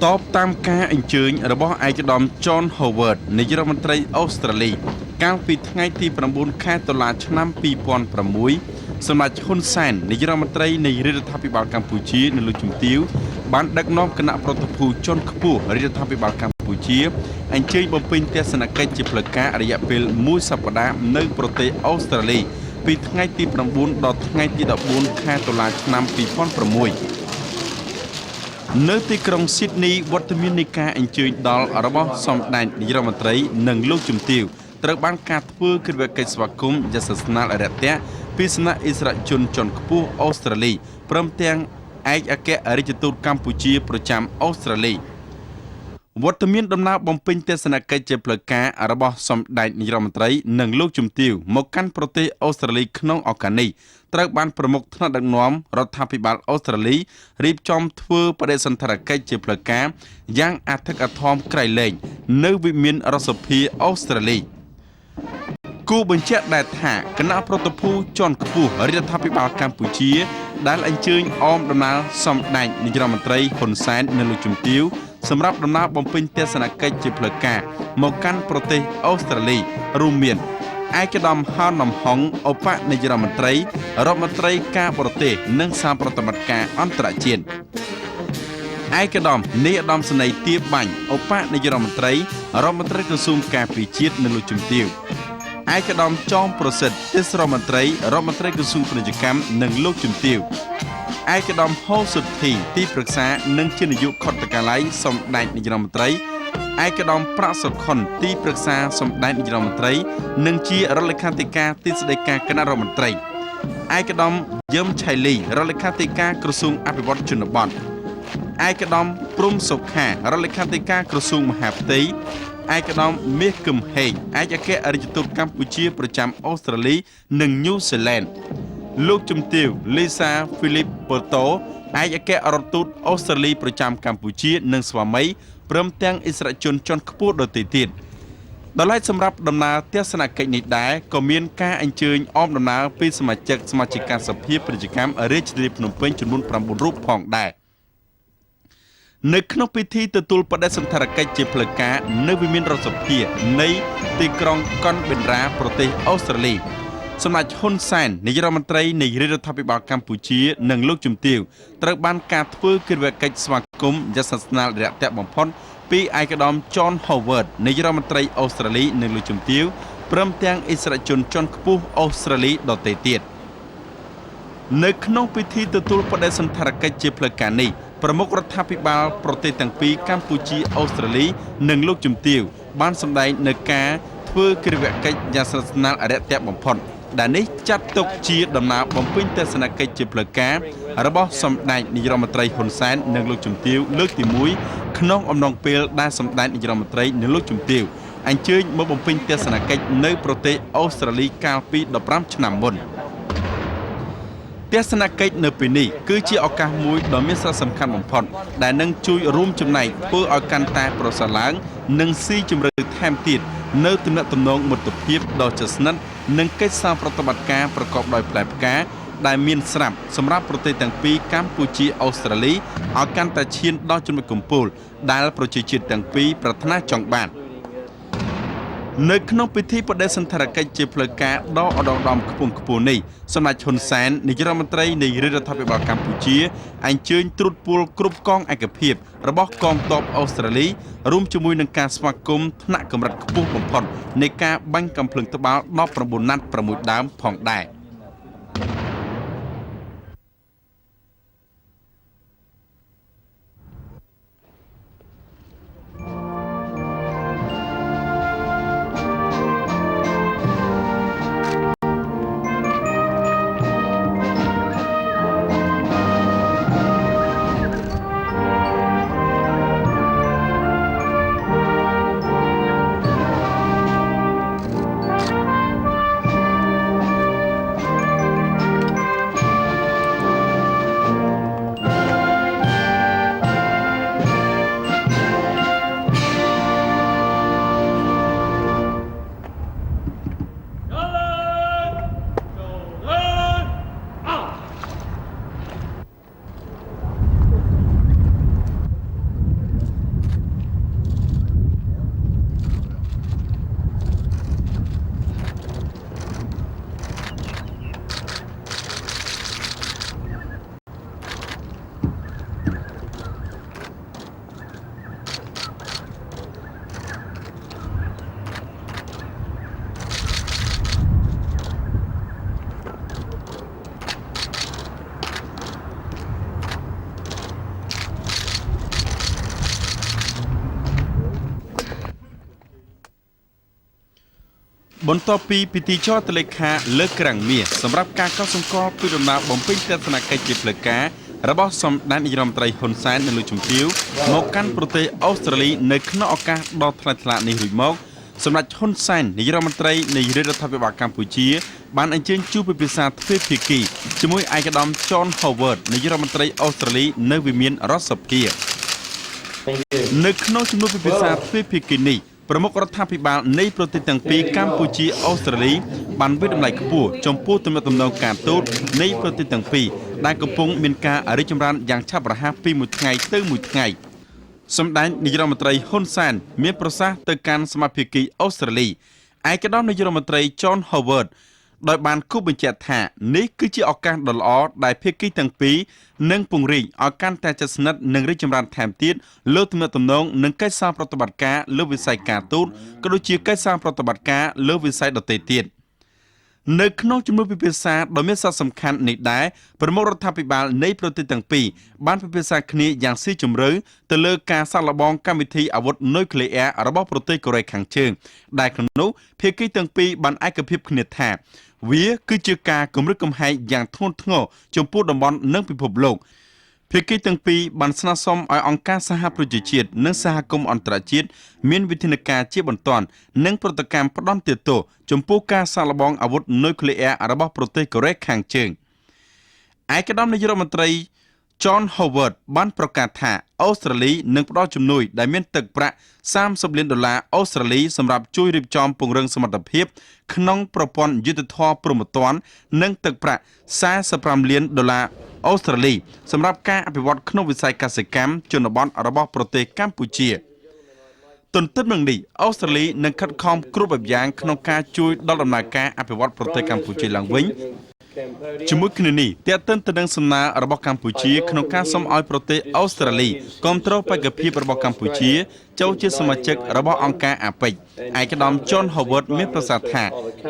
តបតាមការអញ្ជើញរបស់ឯកឧត្តម John Howard នាយករដ្ឋមន្ត្រីអូស្ត្រាលីកាលពីថ្ងៃទី9 ខែតុលាឆ្នាំ2006សម្ដេចហ៊ុនសែននាយករដ្ឋមន្ត្រីនៃរដ្ឋាភិបាលកម្ពុជានៅលោកជំទាវបានដឹកនាំគណៈប្រតិភូជាន់ខ្ពស់រដ្ឋាភិបាលកម្ពុជាអញ្ជើញបំពេញទស្សនកិច្ចជាផ្លូវការរយៈពេល1សប្តាហ៍នៅប្រទេសអូស្ត្រាលីពីថ្ងៃទី9ដល់ថ្ងៃទី14ខែតុលាឆ្នាំ2006នៅទីក្រុងស៊ីដនីវត្តមាននៃការអញ្ជើញដល់របស់សម្ដេចនាយករដ្ឋមន្ត្រីនិងលោកជំទាវត្រូវបានការធ្វើកិច្ចកិច្ចស្វាគមន៍យ៉ាងស្និទ្ធរយៈពីសំណាក់អិសរាជជនជាន់ខ្ពស់អូស្ត្រាលីព្រមទាំងឯកអគ្គរដ្ឋទូតកម្ពុជាប្រចាំអូស្ត្រាលីវត្តមានដំណើរបំពេញទស្សនកិច្ចជាផ្លូវការរបស់សម្ដេចនាយករដ្ឋមន្ត្រីនិងលោកជំទាវមកកាន់ប្រទេសអូស្ត្រាលីក្នុងឱកាសនេះត្រូវបានប្រមុខថ្នាក់ដឹកនាំរដ្ឋាភិបាលអូស្ត្រាលីរៀបចំធ្វើបដិសណ្ឋារកិច្ចជាផ្លូវការយ៉ាងអធិកអធមក្រៃលែងនៅវិមានរដ្ឋសភាអូស្ត្រាលីគូបញ្ជាក់ដែរថាគណៈប្រតិភូជាន់ខ្ពស់រដ្ឋាភិបាលកម្ពុជាដែលអញ្ជើញអមដំណើរសម្ដេចនាយករដ្ឋមន្ត្រីហ៊ុនសែននិងលោកជំទាវសម្រាប់ដំណើរបំពេញទស្សនកិច្ចជាផ្លូវការមកកាន់ប្រទេសអូស្ត្រាលីរួមមានឯកឧត្តមហៅនំហុងឧបនាយករដ្ឋមន្ត្រីរដ្ឋមន្ត្រីការបរទេសនិងសារប្រតិបត្តិការអន្តរជាតិឯកឧត្តមនាយឧត្តមសេនីយ៍ទាបាញ់ឧបនាយករដ្ឋមន្ត្រីរដ្ឋមន្ត្រីក្រសួងការពារជាតិនិងលោកជំទាវឯកឧត្តមចោមប្រសិទ្ធទេសរដ្ឋមន្ត្រីរដ្ឋមន្ត្រីក្រសួងពាណិជ្ជកម្មនិងលោកជំទាវឯកឧត្តមហូសុទ្ធីទីប្រឹក្សានិងជានាយកខុទ្ទកាល័យសម្ដេចនាយករដ្ឋមន្ត្រីឯកឧត្តមប្រាក់សុខុនទីប្រឹក្សាសម្ដេចនាយករដ្ឋមន្ត្រីនិងជារដ្ឋលេខាធិការទីស្តីការគណៈរដ្ឋមន្ត្រីឯកឧត្តមយឹមឆៃលីរដ្ឋលេខាធិការក្រសួងអភិវឌ្ឍជនបទឯកឧត្តមព្រំសុខារដ្ឋលេខាធិការក្រសួងមហាផ្ទៃឯកឧត្តមមាសគឹមហេងឯកអគ្គរដ្ឋទូតកម្ពុជាប្រចាំអូស្ត្រាលីនិងញូហ្សេឡែនលោកជំទាវលីសាហ្វីលីបប៉ូតូឯកអគ្គរដ្ឋទូតអូស្ត្រាលីប្រចាំកម្ពុជានិងស្វាមីព្រមទាំងអិសរាជជនជាន់ខ្ពស់ដទៃទៀតដល់ឡែកសម្រាប់ដំណើរទស្សនកិច្ចនេះដែរក៏មានការអញ្ជើញអមដំណើរពីសមាជិកសភាពាណិជ្ជកម្មរាជធានីភ្នំពេញចំនួន9រូបផងដែរនៅក្នុងពិធីទទួលបដិសណ្ឋារកិច្ចជាផ្លូវការនៅវិមានរដ្ឋសភានៃទីក្រុងកុនបេនរ៉ាប្រទេសអូស្ត្រាលីសម្ដេចហ៊ុនសែននាយករដ្ឋមន្ត្រីនៃរដ្ឋាភិបាលកម្ពុជានិងលោកជំទាវត្រូវបានការធ្វើកិច្ចកិច្ចស្វាគមន៍យ៉ាងស្និទ្ធរយៈបំផុតពីឯកឧត្តម John Howard នាយករដ្ឋមន្ត្រីអូស្ត្រាលីនិងលោកជំទាវព្រមទាំងអិសរាជជនជាន់ខ្ពស់អូស្ត្រាលីដទៃទៀតនៅក្នុងពិធីទទួលបដិសណ្ឋារកិច្ចជាផ្លូវការនេះប្រមុខរដ្ឋាភិបាលប្រទេសទាំងពីរកម្ពុជាអូស្ត្រាលីនិងលោកជំទាវបានសម្ដែងនៅការធ្វើកិច្ចកិច្ចយ៉ាងស្និទ្ធស្នាលអរិយបំផុតដែលនេះចាត់ទុកជាដំណើរបំពេញទស្សនកិច្ចជាផ្លូវការរបស់សម្ដេចនាយករដ្ឋមន្ត្រីហ៊ុនសែននិងលោកជំទាវលើកទី1ក្នុងអំឡុងពេលដែលសម្ដេចនាយករដ្ឋមន្ត្រីនិងលោកជំទាវអញ្ជើញមកបំពេញទស្សនកិច្ចនៅប្រទេសអូស្ត្រាលីកាលពី15ឆ្នាំមុនទស្សនកិច្ចនៅពេលនេះគឺជាឱកាសមួយដ៏មានសារៈសំខាន់បំផុតដែលនឹងជួយរួមចំណែកធ្វើឲ្យកាន់តែប្រសើរឡើងនិងស៊ីជម្រៅថែមទៀតនៅទំនាក់ទំនងមិត្តភាពដ៏ជិតស្និទ្ធនិងកិច្ចសារប្រតិបត្តិការប្រកបដោយផ្លែផ្កាដែលមានស្រាប់សម្រាប់ប្រទេសទាំងពីរកម្ពុជាអូស្ត្រាលីឲ្យកាន់តែឈានដល់ចំណុចកំពូលដែលប្រជាជាតិទាំងពីរប្រាថ្នាចង់បាននៅក្នុងពិធីបដិសណ្ឋារកិច្ចជាផ្លូវការដ៏ឧត្តមខ្ពង់ខ្ពស់នេះសម្ដេចហ៊ុនសែននាយករដ្ឋមន្ត្រីនៃរដ្ឋាភិបាលកម្ពុជាអញ្ជើញត្រួតពុលគ្រប់កងឯកភាពរបស់កងទ័ពអូស្ត្រាលីរួមជាមួយនឹងការស្វាគមន៍ថ្នាក់កម្រិតខ្ពស់បំផុតនៃការបាញ់កាំភ្លើងត្បាល់19ណាត់6ដើមផងដែរ បន្ទាប់ពីពិធីចោទលេខាលើកក្រាំងមាសសម្រាប់ការកោតសម្គាល់ពីដំណើរបំពេញទស្សនកិច្ចជាផ្លូវការរបស់សម្ដេចនាយរដ្ឋមន្ត្រីហ៊ុនសែននៅលើជំទាវមកកាន់ប្រទេសអូស្ត្រាលីនៅក្នុងឱកាសដ៏ថ្លៃថ្លានេះរួចមកសម្ដេចហ៊ុនសែននាយរដ្ឋមន្ត្រីនៃរដ្ឋាភិបាលកម្ពុជាបានអញ្ជើញជួបពិភាក្សាទ្វេភាគីជាមួយឯកឧត្តម John Howard នាយរដ្ឋមន្ត្រីអូស្ត្រាលីនៅវិមានរដ្ឋសភានៅក្នុងជំនួបពិភាក្សាទ្វេភាគីនេះប្រមុខរដ្ឋាភិបាលនៃប្រទេសទាំងពីរកម្ពុជាអូស្ត្រាលីបានវិតម្លៃខ្ពស់ចំពោះទំនាក់ទំនងការទូតនៃប្រទេសទាំងពីរដែលកំពុងមានការរីកចម្រើនយ៉ាងឆាប់រហ័សពីមួយថ្ងៃទៅមួយថ្ងៃសម្ដេចនាយរដ្ឋមន្ត្រីហ៊ុនសែនមានប្រសាសន៍ទៅកាន់សមាភិកីអូស្ត្រាលីឯកឧត្តមនាយរដ្ឋមន្ត្រី John Howard ដោយបានគូបញ្ជាក់ថានេះគឺជាឱកាសដ៏ល្អដែលភាគីទាំងពីរនឹងពង្រីកឲ្យកាន់តែជិតស្និទ្ធនិងរីកចម្រើនថែមទៀតលើទំនាក់ទំនងនិងកិច្ចសហប្រតិបត្តិការលើវិស័យការទូតក៏ដូចជាកិច្ចសហប្រតិបត្តិការលើវិស័យដទៃទៀតនៅក្នុងជំនួបពិភាក្សាដ៏មានសារៈសំខាន់នេះដែរប្រមុខរដ្ឋាភិបាលនៃប្រទេសទាំងពីរបានពិភាក្សាគ្នាយ៉ាងស៊ីជម្រៅទៅលើការសាកល្បងកម្មវិធីអាវុធនុយក្លេអ៊ែររបស់ប្រទេសកូរ៉េខាងជើងដែលក្នុងនោះភាគីទាំងពីរបានឯកភាពគ្នាថាវាគឺជាការគម្រិតកំហែងយ៉ាងធ្ងន់ធ្ងរចំពោះតំបន់និងពិភពលោកភាគីទាំងពីរបានស្នើសុំឲ្យអង្គការសហប្រជាជាតិនិងសហគមន៍អន្តរជាតិមានវិធានការជាបន្ទាន់និងប្រតិកម្មផ្ដន់ទោសចំពោះការសាកល្បងអាវុធនុយក្លេអ៊ែររបស់ប្រទេសកូរ៉េខាងជើងឯកឧត្តមនាយករដ្ឋមន្ត្រី John Howard បានប្រកាសថាអូស្ត្រាលីនឹងផ្ដល់ជំនួយដែលមានទឹកប្រាក់$30 លានអូស្ត្រាលីសម្រាប់ជួយរៀបចំពង្រឹងសមត្ថភាពក្នុងប្រព័ន្ធយុទ្ធធម៌ព្រហ្មទណ្ឌនិងទឹកប្រាក់$45 លានអូស្ត្រាលីសម្រាប់ការអភិវឌ្ឍក្នុងវិស័យកសិកម្មជនបទរបស់ប្រទេសកម្ពុជាទន្ទឹមនឹងនេះអូស្ត្រាលីនឹងខិតខំគ្រប់បែបយ៉ាងក្នុងការជួយដល់ដំណើរការអភិវឌ្ឍប្រទេសកម្ពុជាឡើងវិញជាមួយគ្នានេះទាក់ទិនទៅនឹងសំណើរបស់កម្ពុជាក្នុងការសុំឲ្យប្រទេសអូស្ត្រាលីគ្រប់គ្រងបេក្ខភាពរបស់កម្ពុជាចូលជាសមាជិករបស់អង្គការអាប៉ិកឯកឧត្តម John Howard មានប្រសាសន៍ថា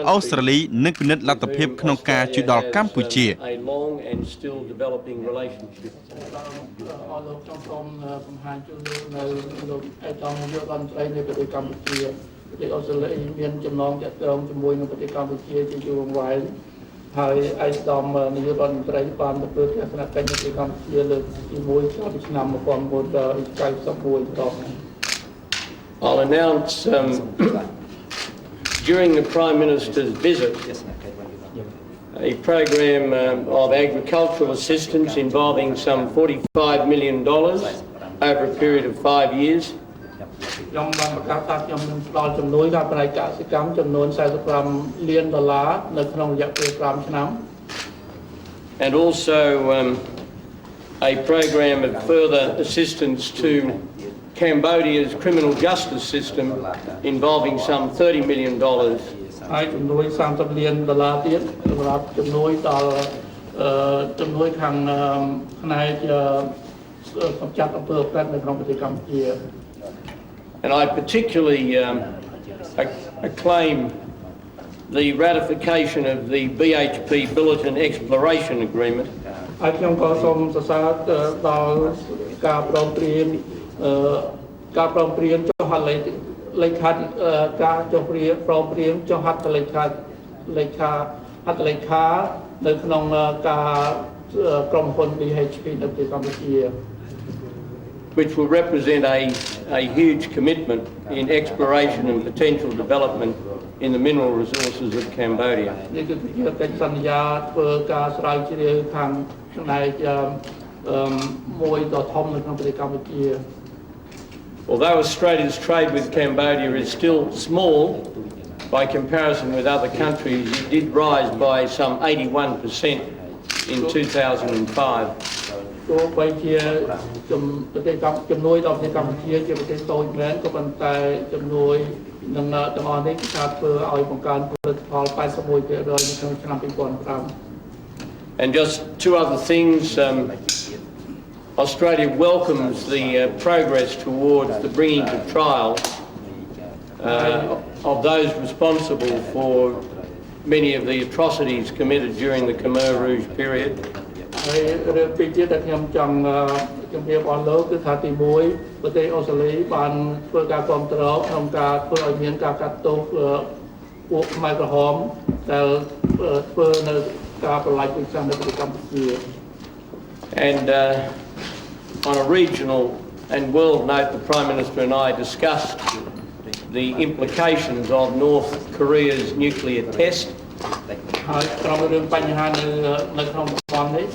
អូស្ត្រាលីនឹងពិនិត្យលទ្ធភាពក្នុងការជួយដល់កម្ពុជាប្រទេសអូស្ត្រាលីមានចំណងទាក់ទងជាមួយនឹងប្រទេសកម្ពុជាជាយូរអង្វែងហើយឯកឧត្តមនាយករដ្ឋមន្ត្រីបានទៅធ្វើទស្សនកិច្ចនៅប្រទេសកម្ពុជាលើកទី1កាលពីឆ្នាំ1991 I'll announce during the Prime Minister's visit a program of agricultural assistance involving some $45 million over a period of 5 years. ខ្ញុំបានប្រកាសថាខ្ញុំនឹងផ្ដល់ជំនួយដល់ផ្នែកកសិកម្មចំនួន$45 លាននៅក្នុងរយៈពេល5ឆ្នាំ And also a program of further assistance to Cambodia's criminal justice system involving some $30 million. ហើយជំនួយ$30 លានទៀតសម្រាប់ជំនួយដល់ជំនួយខាងផ្នែកកម្ចាត់អំពើឧក្រិដ្ឋនៅក្នុងប្រទេសកម្ពុជា And I particularly acclaim the ratification of the BHP Billiton Exploration Agreement. ហើយខ្ញុំក៏សូមសរសើរដល់ការព្រមព្រៀងចុះហត្ថលេខាការចុះព្រមព្រៀងចុះហត្ថលេខានៅក្នុងការក្រុមហ៊ុន BHP នៅប្រទេសកម្ពុជា which will represent a huge commitment in exploration and potential development in the mineral resources of Cambodia. នេះគឺជាកិច្ចសន្យាធ្វើការស្រាវជ្រាវខាងផ្នែកមួយដ៏ធំនៅក្នុងប្រទេសកម្ពុជា Although Australia's trade with Cambodia is still small by comparison with other countries, it did rise by some 81% in 2005. ទោះបីជាប្រទេសជំនួយដល់ប្រទេសកម្ពុជាជាប្រទេសតូចមែនក៏ប៉ុន្តែជំនួយនឹងទាំងអស់នេះគឺថាធ្វើឲ្យបង្កើនផលិតផល 81% នៅក្នុងឆ្នាំ2005 And just two other things. Australia welcomes the progress towards the bringing to trial of those responsible for many of the atrocities committed during the Khmer Rouge period. ហើយរឿងពីរទៀតដែលខ្ញុំចង់ជំរាបអស់លោកគឺថាទី1ប្រទេសអូស្ត្រាលីបានធ្វើការគ្រប់គ្រងក្នុងការធ្វើឲ្យមានការកាត់ទោស ពួកខ្មែរក្រហមដែលធ្វើនៅការប្រឡាយប្រជានៅប្រទេសកម្ពុជា And on a regional and world note, the Prime Minister and I discussed the implications of North Korea's nuclear test. ហើយក្រោមរឿងបញ្ហានៅក្នុងតំបន់នេះ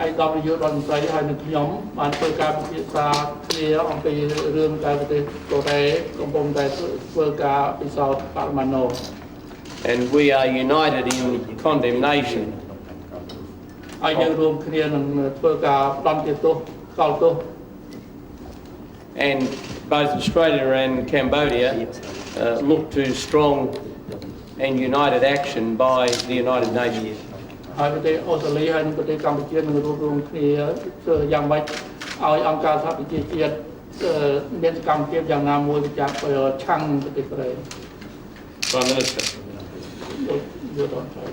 ឯកឧបនាយករដ្ឋមន្ត្រីហើយនឹងខ្ញុំបានធ្វើការពិភាក្សាគ្នាអំពីរឿងដែលប្រទេសកូរ៉េកំពុងតែធ្វើការពិសោធន៍បរិមាណ And we are united in condemnation. ហើយយើងរួមគ្នានឹងធ្វើការផ្ដន្ទាទោសកោតទោស And both Australia and Cambodia look to strong and united action by the United Nations. ហើយប្រទេសអូស្ត្រាលីហើយនិងប្រទេសកម្ពុជានឹងរួមគ្នាធ្វើយ៉ាងម៉េចឲ្យអង្គការសហប្រជាជាតិមានសកម្មភាពយ៉ាងណាមួយប្រចាំឆាំងប្រទេសកូរ៉េ Prime Minister. យកដល់ទៅ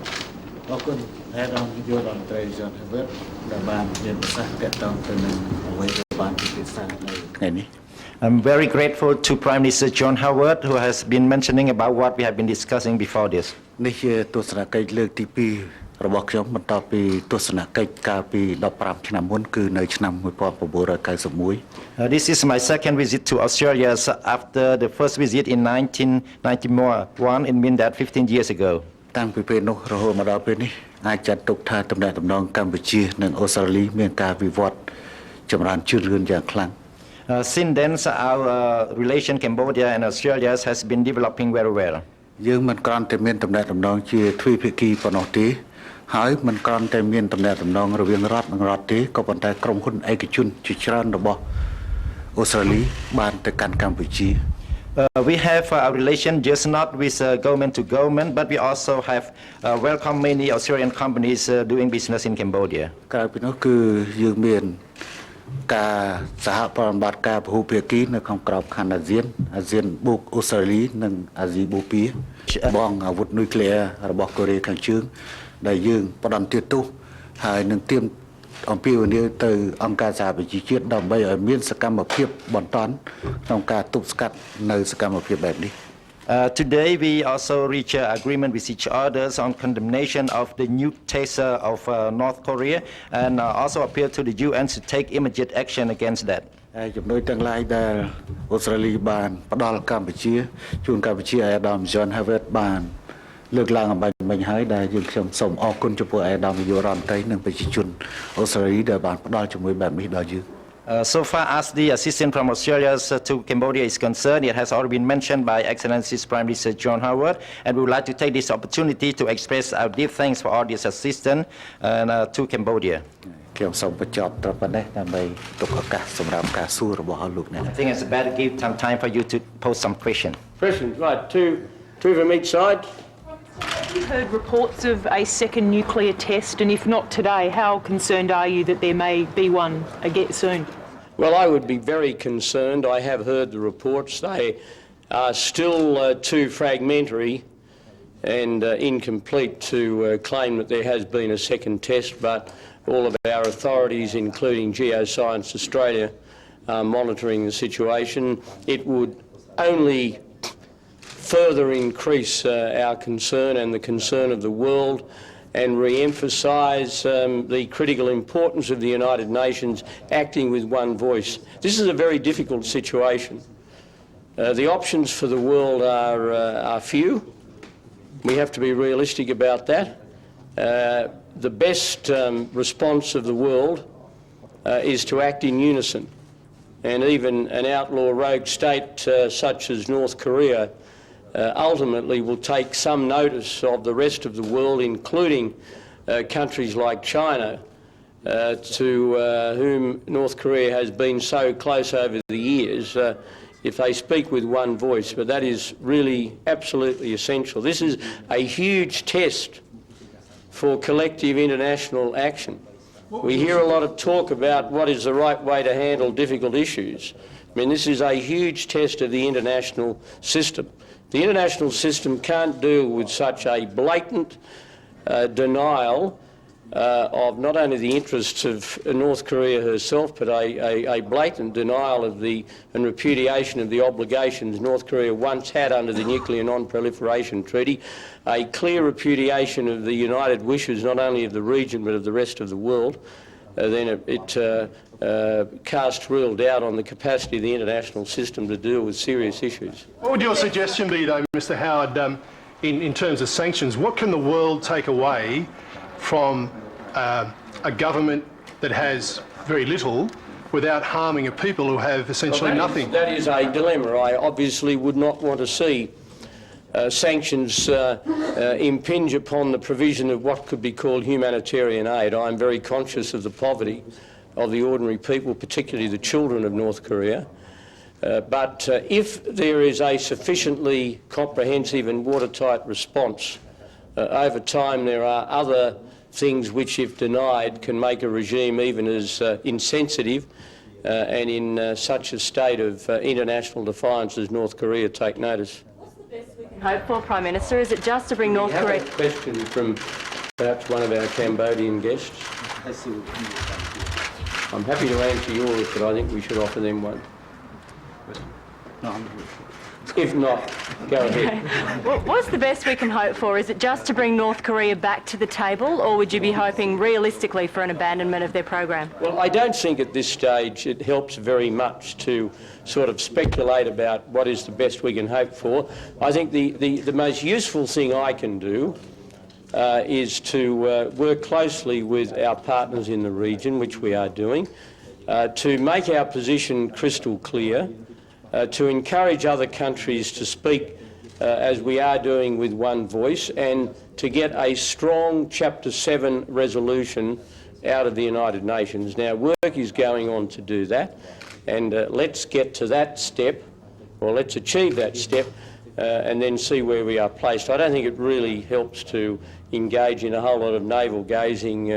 អរគុណហើយដល់យកដល់ត្រីជនវិទ្យាដែលបានមានប្រសាសន៍ទាក់ទងទៅនឹងអ្វីដែលបានពិភាក្សានៅថ្ងៃនេះ I'm very grateful to Prime Minister John Howard, who has been mentioning about what we have been discussing before this. នេះជាទស្សនកិច្ចលើកទី2របស់ខ្ញុំបន្ទាប់ពីទស្សនកិច្ចកាលពី15ឆ្នាំមុនគឺនៅឆ្នាំ1991 This is my second visit to Australia after the first visit in 1991. It means that 15 years ago. តាំងពីពេលនោះរហូតមកដល់ពេលនេះអាចចាត់ទុកថាទំនាក់ទំនងកម្ពុជានិងអូស្ត្រាលីមានការវិវត្តចម្រើនជឿនលឿនយ៉ាងខ្លាំង Since then, our relation Cambodia and Australia has been developing very well. យើងមិនគ្រាន់តែមានទំនាក់ទំនងជាទ្វេភាគីប៉ុណ្ណោះទេហើយមិនគ្រាន់តែមានទំនាក់ទំនងរវាងរដ្ឋនិងរដ្ឋទេក៏ប៉ុន្តែក្រុមហ៊ុនឯកជនជាច្រើនរបស់អូស្ត្រាលីបានទៅកាន់កម្ពុជា We have a relation just not with government to government, but we also have welcomed many Australian companies doing business in Cambodia. ក្រៅពីនោះគឺយើងមានការសហប្រតិបត្តិការពហុភាគីនៅក្នុងក្របខ័ណ្ឌអាស៊ានបូកអូស្ត្រាលីនិងអាស៊ីបូព៌ាបងអាវុធនុយក្លេអ៊ែររបស់កូរ៉េខាងជើងដែលយើងផ្ដន្ទាទោសហើយនឹងទាមអំពាវនាវទៅអង្គការសហប្រជាជាតិដើម្បីឲ្យមានសកម្មភាពបន្តក្នុងការទប់ស្កាត់នៅសកម្មភាពបែបនេះ Today, we also reach an agreement with each other on condemnation of the new taser of North Korea and also appeal to the UN to take immediate action against that. ជំនួយទាំងឡាយដែលអូស្ត្រាលីបានផ្ដល់កម្ពុជាជូនកម្ពុជាអាដាម John Howard បានលើកឡើងអំបញ្ញមិញហើយដែលយើងខ្ញុំសូមអរគុណចំពោះអាដាមនាយករដ្ឋមន្ត្រីនិងប្រជាជនអូស្ត្រាលីដែលបានផ្ដល់ជំនួយបែបនេះដល់យើង So far as the assistance from Australia to Cambodia is concerned, it has already been mentioned by Excellency Prime Minister John Howard, and we would like to take this opportunity to express our deep thanks for all this assistance to Cambodia. ខ្ញុំសូមបញ្ចប់ត្រឹមប៉ុណ្ណេះដើម្បីទុកឱកាសសម្រាប់ការសួររបស់លោកអ្នក I think it's better to give some time for you to pose some questions. Questions, right, two from each side. Have you heard reports of a second nuclear test, and if not today, how concerned are you that there may be one again soon? Well, I would be very concerned. I have heard the reports. They are still too fragmentary and incomplete to claim that there has been a second test, but all of our authorities, including Geoscience Australia, are monitoring the situation. It would only further increase our concern and the concern of the world and re-emphasise the critical importance of the United Nations acting with one voice. This is a very difficult situation. The options for the world are few. We have to be realistic about that. The best response of the world is to act in unison. And even an outlaw rogue state such as North Korea ultimately will take some notice of the rest of the world, including countries like China, to whom North Korea has been so close over the years, if they speak with one voice. But that is really absolutely essential. This is a huge test for collective international action. We hear a lot of talk about what is the right way to handle difficult issues. I mean, this is a huge test of the international system. The international system can't deal with such a blatant denial of not only the interests of North Korea herself, but a blatant denial of and repudiation of the obligations North Korea once had under the Nuclear Non-Proliferation Treaty, a clear repudiation of the united wishes not only of the region but of the rest of the world, then it casts real doubt on the capacity of the international system to deal with serious issues. What would your suggestion be, though, Mr Howard, in terms of sanctions? What can the world take away from a government that has very little without harming a people who have essentially nothing? That is a dilemma. I obviously would not want to see sanctions impinge upon the provision of what could be called humanitarian aid. I am very conscious of the poverty of the ordinary people, particularly the children of North Korea. But if there is a sufficiently comprehensive and watertight response, over time there are other things which, if denied, can make a regime even as insensitive and in such a state of international defiance as North Korea take notice. What's the best we can hope for, Prime Minister? Is it just to bring North Korea... We have a question from perhaps one of our Cambodian guests. I'm happy to answer yours, but I think we should offer them one. If not, go ahead. Well, what's the best we can hope for? Is it just to bring North Korea back to the table, or would you be hoping realistically for an abandonment of their program? Well, I don't think at this stage it helps very much to sort of speculate about what is the best we can hope for. I think the most useful thing I can do is to work closely with our partners in the region, which we are doing, to make our position crystal clear, to encourage other countries to speak as we are doing with one voice, and to get a strong Chapter 7 resolution out of the United Nations. Now, work is going on to do that, and let's get to that step, or let's achieve that step, and then see where we are placed. I don't think it really helps to engage in a whole lot of navel gazing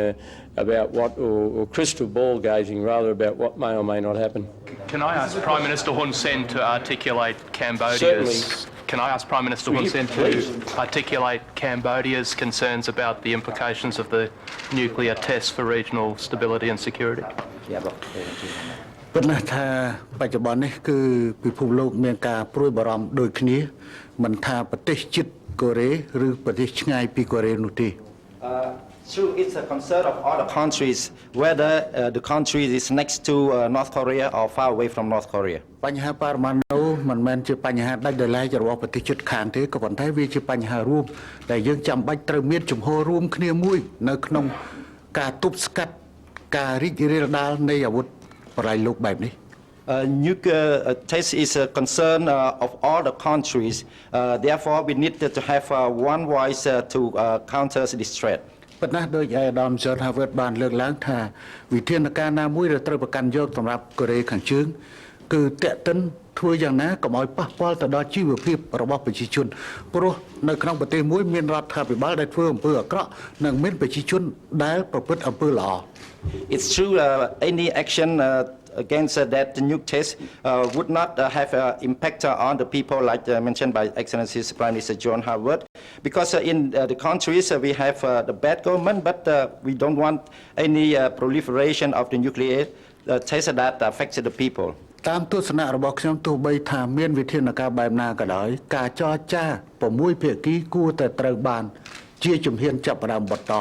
about what, or crystal ball gazing rather, about what may or may not happen. Can I ask Prime Minister Hun Sen to articulate Cambodia's... Certainly. Can I ask Prime Minister Hun Sen to articulate Cambodia's concerns about the implications of the nuclear tests for regional stability and security? ប៉ុន្តែថាបច្ចុប្បន្ននេះគឺពិភពលោកមានការព្រួយបារម្ភដូចគ្នាមិនថាប្រទេសជិតកូរ៉េឬប្រទេសឆ្ងាយពីកូរ៉េនោះទេ True, it's a concern of all the countries, whether the country is next to North Korea or far away from North Korea. បញ្ហាបរិមាណនោះមិនមែនជាបញ្ហាដាច់ដោយឡែករបស់ប្រទេសជិតខាងទេក៏ប៉ុន្តែវាជាបញ្ហារួមដែលយើងចាំបាច់ត្រូវមានជំហររួមគ្នាមួយនៅក្នុងការទប់ស្កាត់ការរីករាលដាលនៃអាវុធបរៃលោកបែបនេះ Nuclear test is a concern of all the countries. Therefore, we need to have one voice to counter this threat. ប៉ុន្តែដោយឯកឧត្តមចនហាវើតបានលើកឡើងថាវិធានការណាមួយដែលត្រូវប្រកាន់យកសម្រាប់កូរ៉េខាងជើងគឺតាក់ទិនធ្វើយ៉ាងណាកុំឲ្យប៉ះពាល់ទៅដល់ជីវភាពរបស់ប្រជាជនព្រោះនៅក្នុងប្រទេសមួយមានរដ្ឋាភិបាលដែលធ្វើអំពើអាក្រក់និងមានប្រជាជនដែលប្រព្រឹត្តអំពើល្អ It's true any action against that nuke test would not have impact on the people like mentioned by Excellency Prime Minister John Howard because in the countries we have the bad government but we don't want any proliferation of the nuclear test that affects the people. តាមទស្សនៈរបស់ខ្ញុំទោះបីថាមានវិធានការបែបណាក៏ដោយការចរចា6ភាគីគួរតែត្រូវបានជាជំហានចាប់ផ្ដើមបន្ត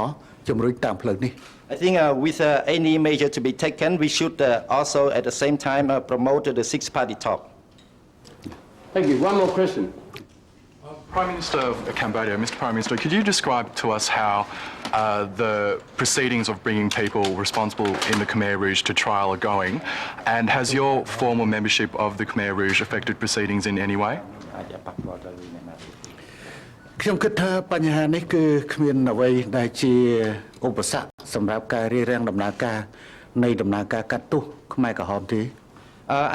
ជំរុញតាមផ្លូវនេះ I think with any measure to be taken, we should also at the same time promote the six-party talk. Thank you. One more question. Prime Minister of Cambodia, Mr. Prime Minister, could you describe to us how the proceedings of bringing people responsible in the Khmer Rouge to trial are going, and has your formal membership of the Khmer Rouge affected proceedings in any way? ខ្ញុំគិតថាបញ្ហានេះគឺគ្មានអ្វីដែលជាឧបសគ្គសម្រាប់ការរៀបរៀងដំណើរការនៃដំណើរការកាត់ទោសខ្មែរក្រហមទេ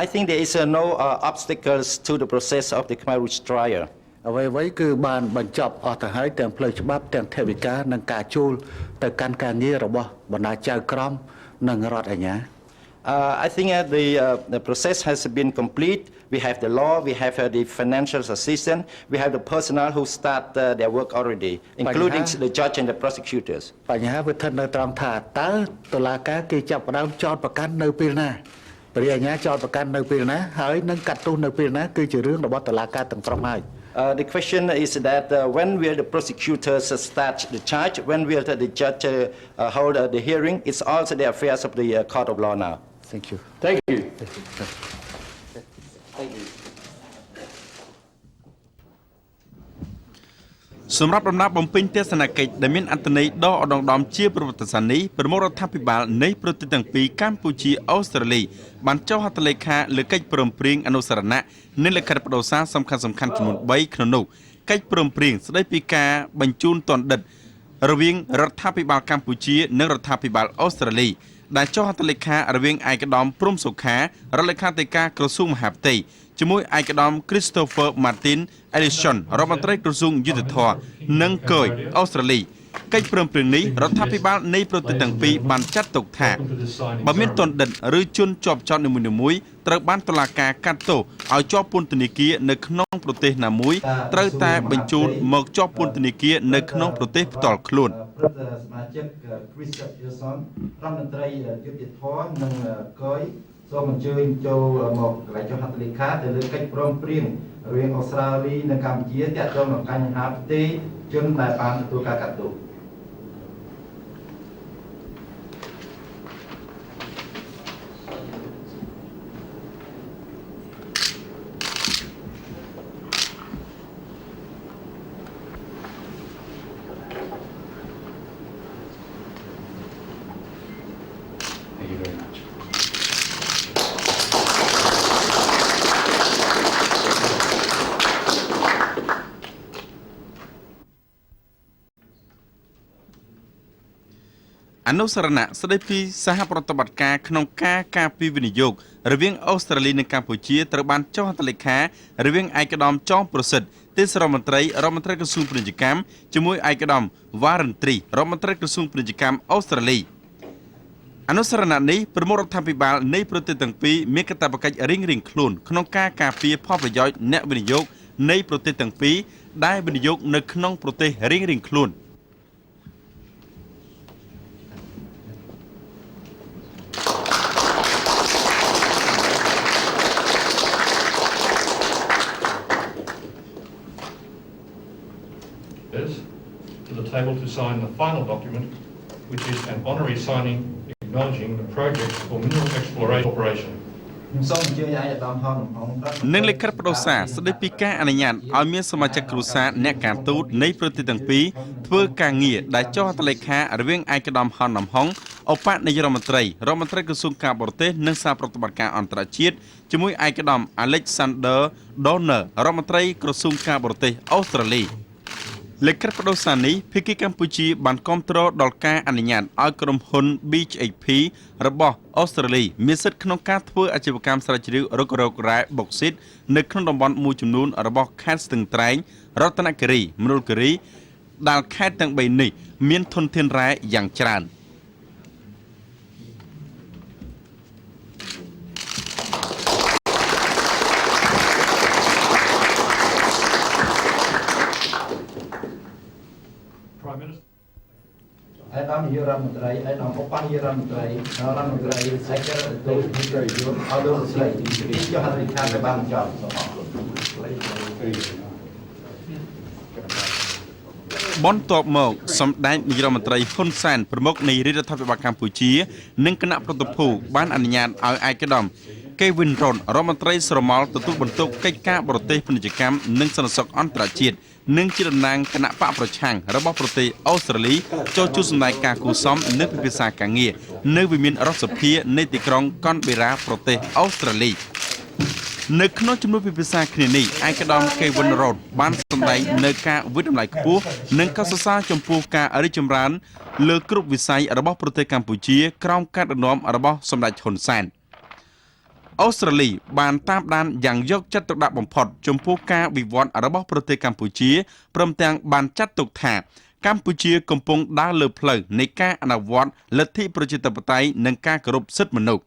I think there is no obstacles to the process of the Khmer Rouge trial. អ្វីៗគឺបានបញ្ចប់អស់ទៅហើយទាំងផ្លូវច្បាប់ទាំងថវិកានិងការចូលទៅកាន់ការងាររបស់បណ្ដាចៅក្រមនិងរដ្ឋអាជ្ញា I think the process has been complete. We have the law, we have the financial assistance, we have the personnel who start their work already, including the judge and the prosecutors. បញ្ហាវាស្ថិតនៅត្រង់ថាតើតុលាការគេចាប់ផ្ដើមចោទប្រកាន់នៅពេលណាព្រះអាជ្ញាចោទប្រកាន់នៅពេលណាហើយនឹងកាត់ទោសនៅពេលណាគឺជារឿងរបស់តុលាការទាំងស្រុងហើយ The question is that when will the prosecutors start the charge, when will the judge hold the hearing? It's also the affairs of the court of law now. Thank you. Thank you. Thank you. សម្រាប់ដំណើរបំពេញទស្សនកិច្ចដែលមានអត្ថន័យដ៏ឧត្តមជាប្រវត្តិសាស្ត្រនេះប្រមុខរដ្ឋាភិបាលនៃប្រទេសទាំងពីរកម្ពុជាអូស្ត្រាលីបានចុះហត្ថលេខាលើកិច្ចព្រមព្រៀងអនុស្សរណៈនិងលិខិតបដូរសារសំខាន់ៗចំនួន3ក្នុងនោះកិច្ចព្រមព្រៀងស្តីពីការបញ្ជូនទណ្ឌិតរវាងរដ្ឋាភិបាលកម្ពុជានិងរដ្ឋាភិបាលអូស្ត្រាលីដែលចុះហត្ថលេខារវាងឯកឧត្តមព្រំសុខារដ្ឋលេខាធិការក្រសួងមហាផ្ទៃជាមួយឯកឧត្តម Christopher Martin Ellison រដ្ឋមន្ត្រីក្រសួងយុទ្ធភ័ពនិងកយអូស្ត្រាលីកិច្ចព្រមព្រៀងនេះរដ្ឋាភិបាលនៃប្រទេសទាំងពីរបានចាត់ទុកថាបើមានទណ្ឌិតឬជនជាប់ចោទនីមួយៗត្រូវបានតុលាការកាត់ទោសឲ្យជាប់ពន្ធនាគារនៅក្នុងប្រទេសណាមួយត្រូវតែបញ្ជូនមកជាប់ពន្ធនាគារនៅក្នុងប្រទេសផ្ទាល់ខ្លួន ព្រឹទ្ធសមាជិក Christopher Ellison រដ្ឋមន្ត្រីយុទ្ធភ័ពនិងកយសូមអញ្ជើញចូលមកកន្លែងចុះហត្ថលេខាទៅលើកិច្ចព្រមព្រៀងរវាងអូស្ត្រាលីនិងកម្ពុជាទាក់ទងនឹងបញ្ហាផ្ទៃជនដែលបានទទួលការកាត់ទោស Thank you very much. អនុស្សរណៈស្តីពីសហប្រតិបត្តិការក្នុងការការពារវិនិយោគរវាងអូស្ត្រាលីនិងកម្ពុជាត្រូវបានចុះហត្ថលេខារវាងឯកឧត្តមចောင်းប្រសិទ្ធទេសរដ្ឋមន្ត្រីក្រសួងពាណិជ្ជកម្មជាមួយឯកឧត្តមវ៉ារិនត្រីរដ្ឋមន្ត្រីក្រសួងពាណិជ្ជកម្មអូស្ត្រាលីអនុស្សរណៈនេះប្រមុខរដ្ឋាភិបាលនៃប្រទេសទាំងពីរមានកាតព្វកិច្ចរៀងៗខ្លួនក្នុងការការពារផលប្រយោជន៍អ្នកវិនិយោគនៃប្រទេសទាំងពីរដែលវិនិយោគនៅក្នុងប្រទេសរៀងៗខ្លួន to the table to sign the final document, which is an honorary signing acknowledging the project for mineral exploration operation. និងលិខិតបដូរសារស្តីពីការអនុញ្ញាតឲ្យមានសមាជិកគ្រួសារអ្នកការទូតនៃប្រទេសទាំងពីរធ្វើការងារដែលចុះហត្ថលេខារវាងឯកឧត្តមហ៊ុននំហុងឧបនាយករដ្ឋមន្ត្រីក្រសួងការបរទេសនិងសារប្រតិបត្តិការអន្តរជាតិជាមួយឯកឧត្តម Alexander Donner រដ្ឋមន្ត្រីក្រសួងការបរទេសអូស្ត្រាលី លិខិតបដូរសារនេះភាគីកម្ពុជាបានគាំទ្រដល់ការអនុញ្ញាតឲ្យក្រុមហ៊ុន BHP របស់អូស្ត្រាលីមានសិទ្ធិក្នុងការធ្វើអាជីវកម្មស្រាវជ្រាវរុករករ៉ែបុកស៊ីតនៅក្នុងតំបន់មួយចំនួនរបស់ខេត្តស្ទឹងត្រែងរតនគិរីមណ្ឌលគិរីដែលខេត្តទាំង3នេះមានធនធានរ៉ែយ៉ាងច្រើន ឯកឧត្តមនាយករដ្ឋមន្ត្រីឯកឧត្តមឧបនាយករដ្ឋមន្ត្រីរដ្ឋមន្ត្រីឯកឧត្តមទូតនៃក្រសួងឲ្យលោកស្រីពីចុះហត្ថលេខាទៅបានចប់សូមអរគុណ បន្ទាប់មកសម្ដេចនាយករដ្ឋមន្ត្រីហ៊ុនសែនប្រមុខនៃរដ្ឋាភិបាលកម្ពុជានិងគណៈប្រតិភូបានអនុញ្ញាតឲ្យឯកឧត្តម Kevin Ron រដ្ឋមន្ត្រីស្រមោលទទួលបន្ទុកកិច្ចការបរទេសពាណិជ្ជកម្មនិងសន្តិសុខអន្តរជាតិនិងជាតំណាងគណៈបកប្រឆាំងរបស់ប្រទេសអូស្ត្រាលីចូលជួបសម្ដែងការគូសំនិងពិភាក្សាការងារនៅវិមានរដ្ឋសភានៃទីក្រុងកនបេរ៉ាប្រទេសអូស្ត្រាលី នៅក្នុងជំនួបពិភាក្សាគ្នានេះឯកឧត្តម Kevin Ron បានសម្ដែងនៅការវិតម្លៃខ្ពស់និងកោតសរសើរចំពោះការរីកចម្រើនលើគ្រប់វិស័យរបស់ប្រទេសកម្ពុជាក្រោមការដឹកនាំរបស់សម្ដេចហ៊ុនសែន អូស្ត្រាលីបានតាមដានយ៉ាងយកចិត្តទុកដាក់បំផុតចំពោះការវិវត្តរបស់ប្រទេសកម្ពុជាព្រមទាំងបានចាត់ទុកថាកម្ពុជាកំពុងដើរលើផ្លូវនៃការអនុវត្តលទ្ធិប្រជាធិបតេយ្យនិងការគោរពសិទ្ធិមនុស្ស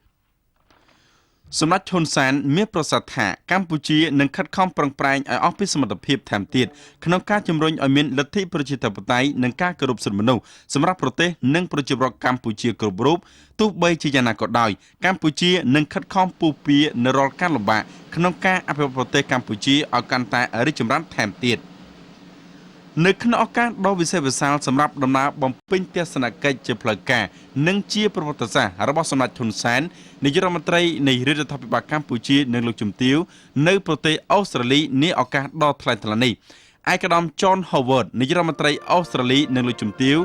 សម្ដេចហ៊ុនសែនមានប្រសាសន៍ថាកម្ពុជានឹងខិតខំប្រឹងប្រែងឲ្យអស់ពីសមត្ថភាពថែមទៀតក្នុងការជំរុញឲ្យមានលទ្ធិប្រជាធិបតេយ្យនិងការគោរពសិទ្ធិមនុស្សសម្រាប់ប្រទេសនិងប្រជាពលរដ្ឋកម្ពុជាគ្រប់រូបទោះបីជាយ៉ាងណាក៏ដោយកម្ពុជានឹងខិតខំពុះពៀនៅរាល់ការលំបាកក្នុងការអភិវឌ្ឍប្រទេសកម្ពុជាឲ្យកាន់តែរីកចម្រើនថែមទៀតនៅក្នុងឱកាសដ៏វិសេសវិសាលសម្រាប់ដំណើរបំពេញទស្សនកិច្ចជាផ្លូវការនិងជាប្រវត្តិសាស្ត្ររបស់សម្ដេចហ៊ុនសែននាយករដ្ឋមន្ត្រីនៃរដ្ឋាភិបាលកម្ពុជានិងលោកជំទាវនៅប្រទេសអូស្ត្រាលីនាឱកាសដ៏ថ្លៃថ្លានេះឯកឧត្តម John Howard នាយករដ្ឋមន្ត្រីអូស្ត្រាលីនិងលោកជំទាវ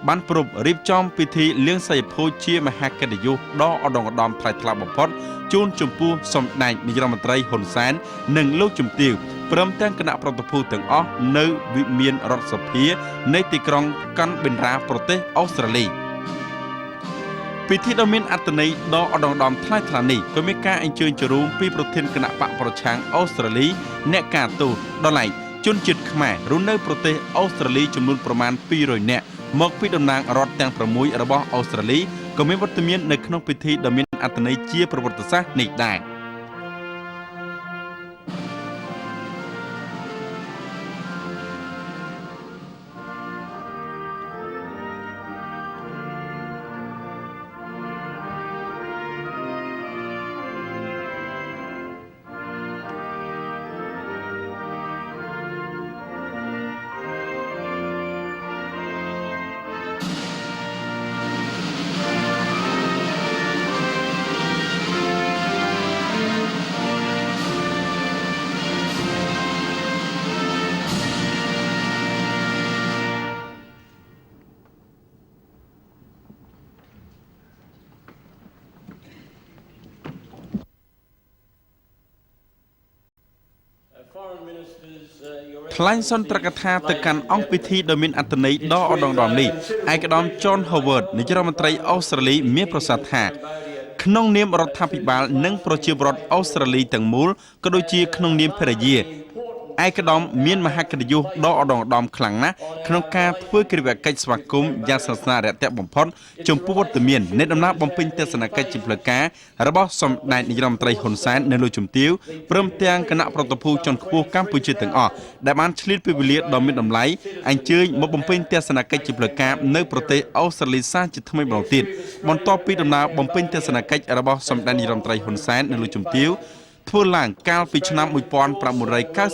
បានប្រពរៀបចំពិធីលៀងសីភោជជាមហាកិត្តិយសដ៏ឧត្តមឧត្តមថ្លៃថ្លាបំផុតជូនចំពោះសម្ដេចនាយករដ្ឋមន្ត្រីហ៊ុនសែននិងលោកជំទាវព្រមទាំងគណៈប្រតិភូទាំងអស់នៅវិមានរដ្ឋសភានៃទីក្រុងកាន់បេនរ៉ាប្រទេសអូស្ត្រាលីពិធីដ៏មានអត្ថន័យដ៏ឧត្តមឧត្តមថ្លៃថ្លានេះក៏មានការអញ្ជើញចូលរួមពីប្រធានគណៈបកប្រឆាំងអូស្ត្រាលីអ្នកការទូតដល់ឡែកជនជាតិខ្មែររស់នៅប្រទេសអូស្ត្រាលីចំនួនប្រមាណ200នាក់មកពីតំណាងរដ្ឋទាំង6របស់អូស្ត្រាលីក៏មានវត្តមាននៅក្នុងពិធីដ៏មានអត្ថន័យជាប្រវត្តិសាស្ត្រនេះដែរថ្លែងសន្ទរកថាទៅកាន់អង្គពិធីដ៏មានអត្ថន័យដ៏ឧត្តមឧត្តមនេះឯកឧត្តម John Howard នាយករដ្ឋមន្ត្រីអូស្ត្រាលីមានប្រសាសន៍ថាក្នុងនាមរដ្ឋាភិបាលនិងប្រជាពលរដ្ឋអូស្ត្រាលីទាំងមូលក៏ដូចជាក្នុងនាមភរិយាឯកឧត្តមមានមហាកិត្តិយសដ៏ឧត្តមឧត្តមខ្លាំងណាស់ក្នុងការធ្វើកិច្ចកិច្ចស្វាគមន៍យ៉ាងស្និទ្ធស្នាលរាក់ទាក់បំផុតចំពោះវត្តមាននៃដំណើរបំពេញទស្សនកិច្ចជាផ្លូវការរបស់សម្ដេចនាយករដ្ឋមន្ត្រីហ៊ុនសែននិងលោកជំទាវព្រមទាំងគណៈប្រតិភូជាន់ខ្ពស់កម្ពុជាទាំងអស់ដែលបានឆ្លៀតពេលវេលាដ៏មានតម្លៃអញ្ជើញមកបំពេញទស្សនកិច្ចជាផ្លូវការនៅប្រទេសអូស្ត្រាលីសាជាថ្មីម្ដងទៀតបន្ទាប់ពីដំណើរបំពេញទស្សនកិច្ចរបស់សម្ដេចនាយករដ្ឋមន្ត្រីហ៊ុនសែននិងលោកជំទាវធ្វើឡើងកាលពីឆ្នាំ1991ឯកឧ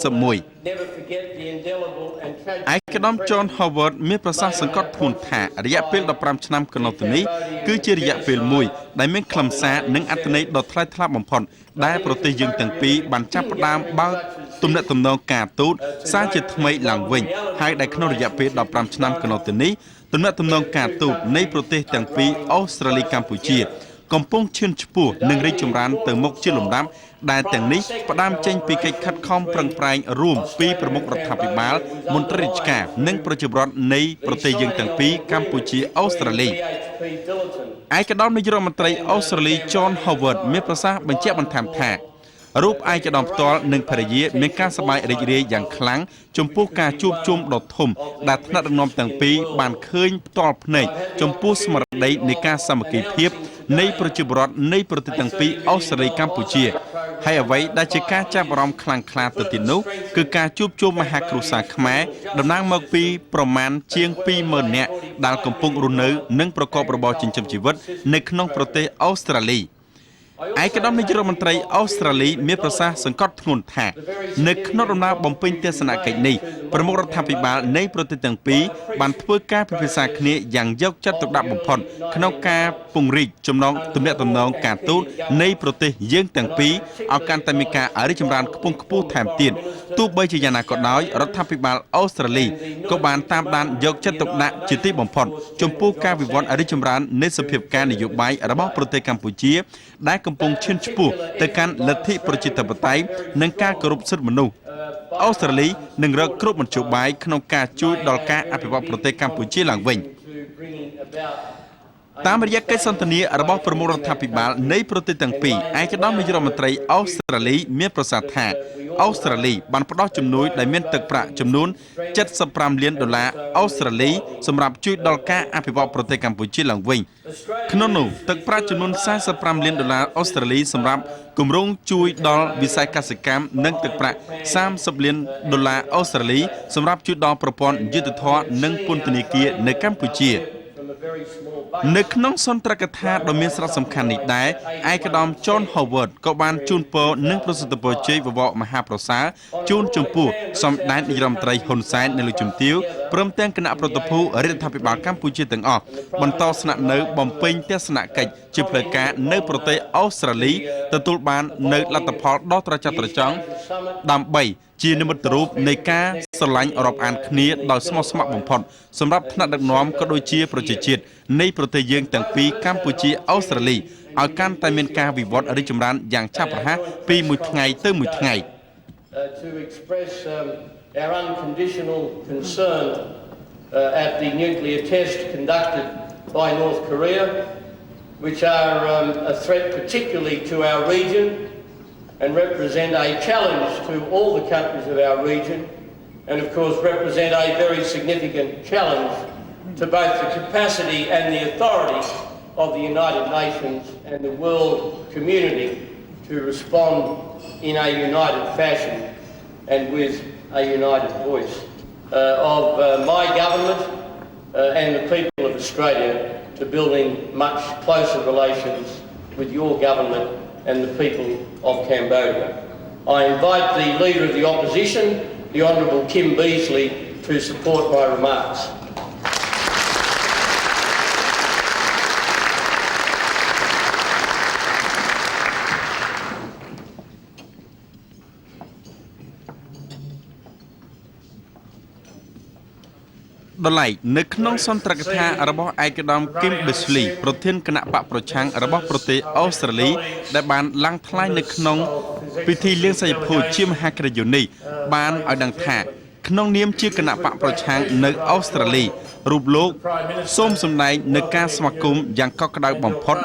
ត្តម John Howard មានប្រសាសន៍សង្កត់ធ្ងន់ថារយៈពេល15ឆ្នាំកន្លងទៅនេះគឺជារយៈពេលមួយដែលមានខ្លឹមសារនិងអត្ថន័យដ៏ថ្លៃថ្លាបំផុតដែលប្រទេសយើងទាំងពីរបានចាប់ផ្ដើមបើកទំនាក់ទំនងការទូតសារជាថ្មីឡើងវិញហើយដែលក្នុងរយៈពេល15ឆ្នាំកន្លងទៅនេះទំនាក់ទំនងការទូតនៃប្រទេសទាំងពីរអូស្ត្រាលីកម្ពុជាកំពុងឈានឆ្ពោះនិងរីកចម្រើនទៅមុខជាលំដាប់ដែលទាំងនេះផ្ដើមចេញពីកិច្ចខិតខំប្រឹងប្រែងរួមពីប្រមុខរដ្ឋាភិបាលមន្ត្រីរាជការនិងប្រជាពលរដ្ឋនៃប្រទេសយើងទាំងពីរកម្ពុជាអូស្ត្រាលីឯកឧត្តមនាយករដ្ឋមន្ត្រីអូស្ត្រាលី John Howard មានប្រសាសន៍បញ្ជាក់បន្ថែមថារូបឯកឧត្តមផ្ទាល់និងភរិយាមានការសប្បាយរីករាយយ៉ាងខ្លាំងចំពោះការជួបជុំដ៏ធំដែលថ្នាក់ដឹកនាំទាំងពីរបានឃើញផ្ទាល់ភ្នែកចំពោះស្មារតីនៃការសាមគ្គីភាពនៃប្រជាពលរដ្ឋនៃប្រទេសទាំងពីរអូស្ត្រាលីកម្ពុជាហើយអ្វីដែលជាការចាប់អារម្មណ៍ខ្លាំងក្លាទៅទៀតនោះគឺការជួបជុំមហាគ្រួសារខ្មែរតំណាងមកពីប្រមាណជាង 20,000 នាក់ដែលកំពុងរស់នៅនិងប្រកបរបរចិញ្ចឹមជីវិតនៅក្នុងប្រទេសអូស្ត្រាលីឯកឧត្តមនាយករដ្ឋមន្ត្រីអូស្ត្រាលីមានប្រសាសន៍សង្កត់ធ្ងន់ថានៅក្នុងដំណើរបំពេញទស្សនកិច្ចនេះប្រមុខរដ្ឋាភិបាលនៃប្រទេសទាំងពីរបានធ្វើការពិភាក្សាគ្នាយ៉ាងយកចិត្តទុកដាក់បំផុតក្នុងការពង្រីកចំណងទំនាក់ទំនងការទូតនៃប្រទេសយើងទាំងពីរឲ្យកាន់តែមានការរីកចម្រើនខ្ពង់ខ្ពស់ថែមទៀតទោះបីជាយ៉ាងណាក៏ដោយរដ្ឋាភិបាលអូស្ត្រាលីក៏បានតាមដានយកចិត្តទុកដាក់ជាទីបំផុតចំពោះការវិវត្តរីកចម្រើននៃសភាពការនយោបាយរបស់ប្រទេសកម្ពុជាដែលកំពុងឈានឆ្ពោះទៅកាន់លទ្ធិប្រជាធិបតេយ្យនិងការគោរពសិទ្ធិមនុស្សអូស្ត្រាលីនឹងរកគ្រប់មធ្យោបាយក្នុងការជួយដល់ការអភិវឌ្ឍប្រទេសកម្ពុជាឡើងវិញ តាមរយៈកិច្ចសន្ទនារបស់ប្រមុខរដ្ឋាភិបាលនៃប្រទេសទាំងពីរឯកឧត្តមនាយករដ្ឋមន្ត្រីអូស្ត្រាលីមានប្រសាសន៍ថាអូស្ត្រាលីបានផ្ដល់ជំនួយដែលមានទឹកប្រាក់ចំនួន$75 លានអូស្ត្រាលីសម្រាប់ជួយដល់ការអភិវឌ្ឍប្រទេសកម្ពុជាឡើងវិញក្នុងនោះទឹកប្រាក់ចំនួន$45 លានអូស្ត្រាលីសម្រាប់គម្រោងជួយដល់វិស័យកសិកម្មនិងទឹកប្រាក់$30 លានអូស្ត្រាលីសម្រាប់ជួយដល់ប្រព័ន្ធយុទ្ធភ័ពនិងពន្ធនាគារនៅកម្ពុជានៅក្នុងសន្ទរកថាដ៏មានសារៈសំខាន់នេះដែរឯកឧត្តម John Howard ក៏បានជូនពរនិងប្រសិទ្ធពរជ័យវវកមហាប្រសើរជូនចំពោះសម្ដេចនាយរដ្ឋមន្ត្រីហ៊ុនសែននៅលើជំទាវព្រមទាំងគណៈប្រតិភូរដ្ឋាភិបាលកម្ពុជាទាំងអស់បន្តស្នាក់នៅបំពេញទស្សនកិច្ចជាផ្លូវការនៅប្រទេសអូស្ត្រាលីទទួលបាននៅលទ្ធផលដ៏ត្រចះត្រចង់ដើម្បីជានិមិត្តរូបនៃការស្រឡាញ់រាប់អានគ្នាដោយស្មោះស្ម័គ្របំផុតសម្រាប់ថ្នាក់ដឹកនាំក៏ដូចជាប្រជាជាតិនៃប្រទេសយើងទាំងពីរកម្ពុជាអូស្ត្រាលីឲ្យកាន់តែមានការវិវត្តរីកចម្រើនយ៉ាងឆាប់រហ័សពីមួយថ្ងៃទៅមួយថ្ងៃ To express our unconditional concern at the nuclear test conducted by North Korea, which are a threat particularly to our region and represent a challenge to all the countries of our region and of course represent a very significant challenge to both the capacity and the authority of the United Nations and the world community to respond in a united fashion and with a united voice of my government and the people of Australia to building much closer relations with your government and the people of Cambodia. I invite the Leader of the Opposition, the Honourable Kim Beazley, to support my remarks. Dolai នៅក្នុងសន្ទរកថារបស់ឯកឧត្តម Kim Beazley ប្រធានគណៈបកប្រឆាំងរបស់ប្រទេសអូស្ត្រាលីដែលបានឡើងថ្លែងនៅក្នុងពិធីលៀងសីភូជាមហាក្រិយនេះបានឲ្យដឹងថាក្នុងនាមជាគណៈបកប្រឆាំងនៅអូស្ត្រាលីរូបលោកសូមសម្ដែងនៅការស្វាគមន៍យ៉ាងកក់ក្ដៅបំផុត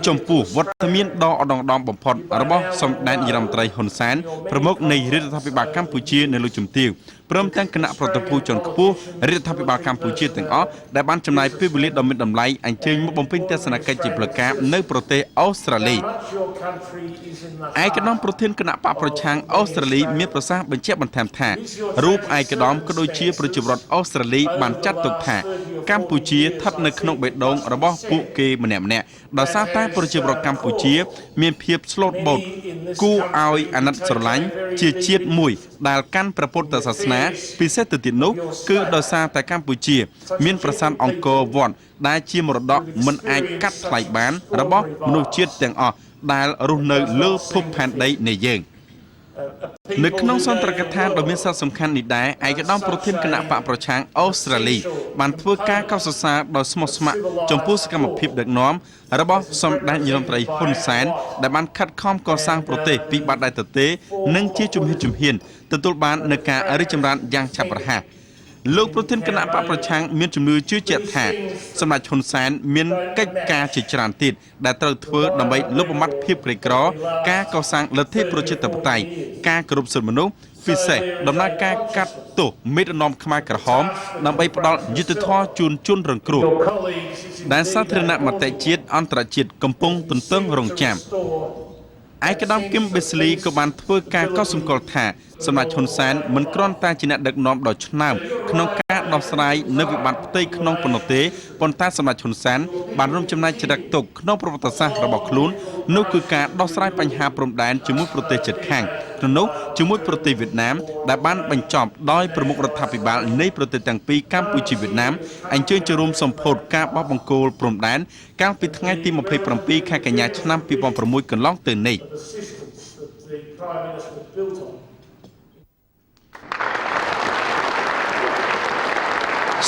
ចំពោះវត្តមានដ៏ឧត្តមបំផុតរបស់សម្ដេចនាយរដ្ឋមន្ត្រីហ៊ុនសែនប្រមុខនៃរដ្ឋាភិបាលកម្ពុជានៅលើជំទាវព្រមទាំងគណៈប្រតិភូជាន់ខ្ពស់រដ្ឋាភិបាលកម្ពុជាទាំងអស់ដែលបានចំណាយពេលវេលាដ៏មានតម្លៃអញ្ជើញមកបំពេញទស្សនកិច្ចជាផ្លូវការនៅប្រទេសអូស្ត្រាលីឯកឧត្តមប្រធានគណៈបកប្រឆាំងអូស្ត្រាលីមានប្រសាសន៍បញ្ជាក់បន្ថែមថារូបឯកឧត្តមក៏ដូចជាប្រជាពលរដ្ឋអូស្ត្រាលីបានចាត់ទុកថាកម្ពុជាស្ថិតនៅក្នុងបេះដូងរបស់ពួកគេម្នាក់ៗដោយសារតែប្រជាពលរដ្ឋកម្ពុជាមានភាពស្លូតបូតគួរឲ្យអាណិតស្រឡាញ់ជាជាតិមួយដែលកាន់ព្រះពុទ្ធសាសនាពិសេសទៅទៀតនោះគឺដោយសារតែកម្ពុជាមានប្រាសាទអង្គរវត្តដែលជាមរតកមិនអាចកាត់ថ្លៃបានរបស់មនុស្សជាតិទាំងអស់ដែលរស់នៅលើភពផែនដីនៃយើងនៅក្នុងសន្ទរកថាដ៏មានសារៈសំខាន់នេះដែរឯកឧត្តមប្រធានគណៈបកប្រឆាំងអូស្ត្រាលីបានធ្វើការកោតសរសើរដោយស្មោះស្ម័គ្រចំពោះសកម្មភាពដឹកនាំរបស់សម្ដេចនាយរដ្ឋមន្ត្រីហ៊ុនសែនដែលបានខិតខំកសាងប្រទេសពីបាតដៃទទេនិងជាជំហានទទួលបាននូវការរីកចម្រើនយ៉ាងឆាប់រហ័សលោកប្រធានគណៈបកប្រឆាំងមានជំនឿជឿជាក់ថាសម្ដេចហ៊ុនសែនមានកិច្ចការជាច្រើនទៀតដែលត្រូវធ្វើដើម្បីលុបបំបាត់ភាពក្រីក្រការកសាងលទ្ធិប្រជាធិបតេយ្យការគោរពសិទ្ធិមនុស្សពិសេសដំណើរការកាត់ទោសមេដឹកនាំខ្មែរក្រហមដើម្បីផ្ដល់យុត្តិធម៌ជូនជនរងគ្រោះដែលសាធារណមតិជាតិអន្តរជាតិកំពុងទន្ទឹងរង់ចាំឯកឧត្តម Kim Beazley ក៏បានធ្វើការកត់សម្គាល់ថាសម្ដេចហ៊ុនសែនមិនគ្រាន់តែជាអ្នកដឹកនាំដ៏ឆ្នើមក្នុងការដោះស្រាយនៅវិបត្តិផ្ទៃក្នុងប៉ុណ្ណោះទេប៉ុន្តែសម្ដេចហ៊ុនសែនបានរួមចំណែកជ្រឹកទុកក្នុងប្រវត្តិសាស្ត្ររបស់ខ្លួននោះគឺការដោះស្រាយបញ្ហាព្រំដែនជាមួយប្រទេសជិតខាងក្នុងនោះជាមួយប្រទេសវៀតណាមដែលបានបញ្ចប់ដោយប្រមុខរដ្ឋាភិបាលនៃប្រទេសទាំងពីរកម្ពុជាវៀតណាមអញ្ជើញចូលរួមសម្ពោធការបោះបង្គោលព្រំដែនកាលពីថ្ងៃទី27ខែកញ្ញាឆ្នាំ2006កន្លងទៅនេះ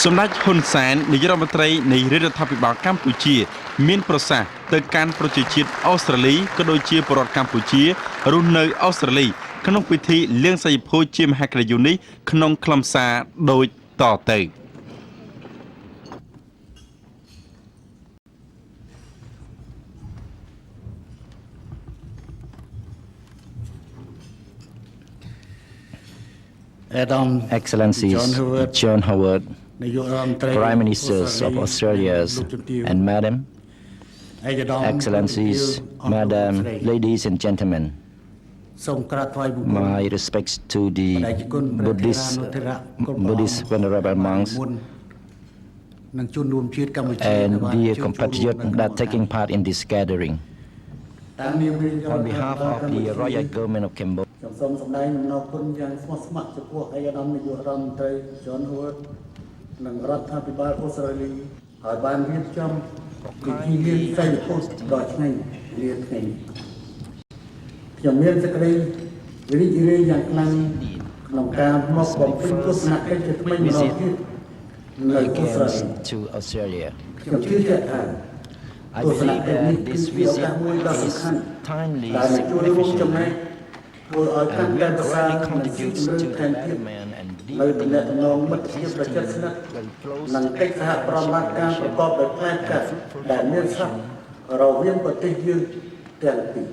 សម្ដេចហ៊ុនសែននាយករដ្ឋមន្ត្រីនៃរដ្ឋាភិបាលកម្ពុជាមានប្រសាសន៍ទៅកាន់ប្រជាជាតិអូស្ត្រាលីក៏ដូចជាពលរដ្ឋកម្ពុជារស់នៅអូស្ត្រាលីក្នុងពិធីលៀងសីភូជាមហាក្រិយនេះក្នុងខ្លឹមសារដូចតទៅ Excellencies John Howard, Prime Ministers of Australia and Madam, Excellencies, Madam, ladies and gentlemen, my respects to the Buddhist venerable monks and dear compatriots that are taking part in this gathering. On behalf of the Royal Government of Cambodia, សូមសម្ដែងអំណរគុណយ៉ាងស្មោះស្ម័គ្រចំពោះឯកឧត្តមនាយករដ្ឋមន្ត្រី John Howard និងរដ្ឋាភិបាលអូស្ត្រាលីហើយបានរៀបចំពិធីមានសីលធម៌ដ៏ឆ្ងាញ់លាថ្ងៃនេះខ្ញុំមានសេចក្តីរីករាយយ៉ាងខ្លាំងក្នុងការមកបំពេញទស្សនកិច្ចជាថ្មីម្ដងទៀតនៅអូស្ត្រាលី to Australia. ខ្ញុំជឿជាក់ថា I believe that this visit is timely, significant, and will greatly contribute to the betterment and deepening of the existing very close និងកិច្ចសហប្រតិបត្តិការប្រកបដោយផ្លែកាត់ដែលមានស្រាប់រវាងប្រទេសយើងទាំងពីរ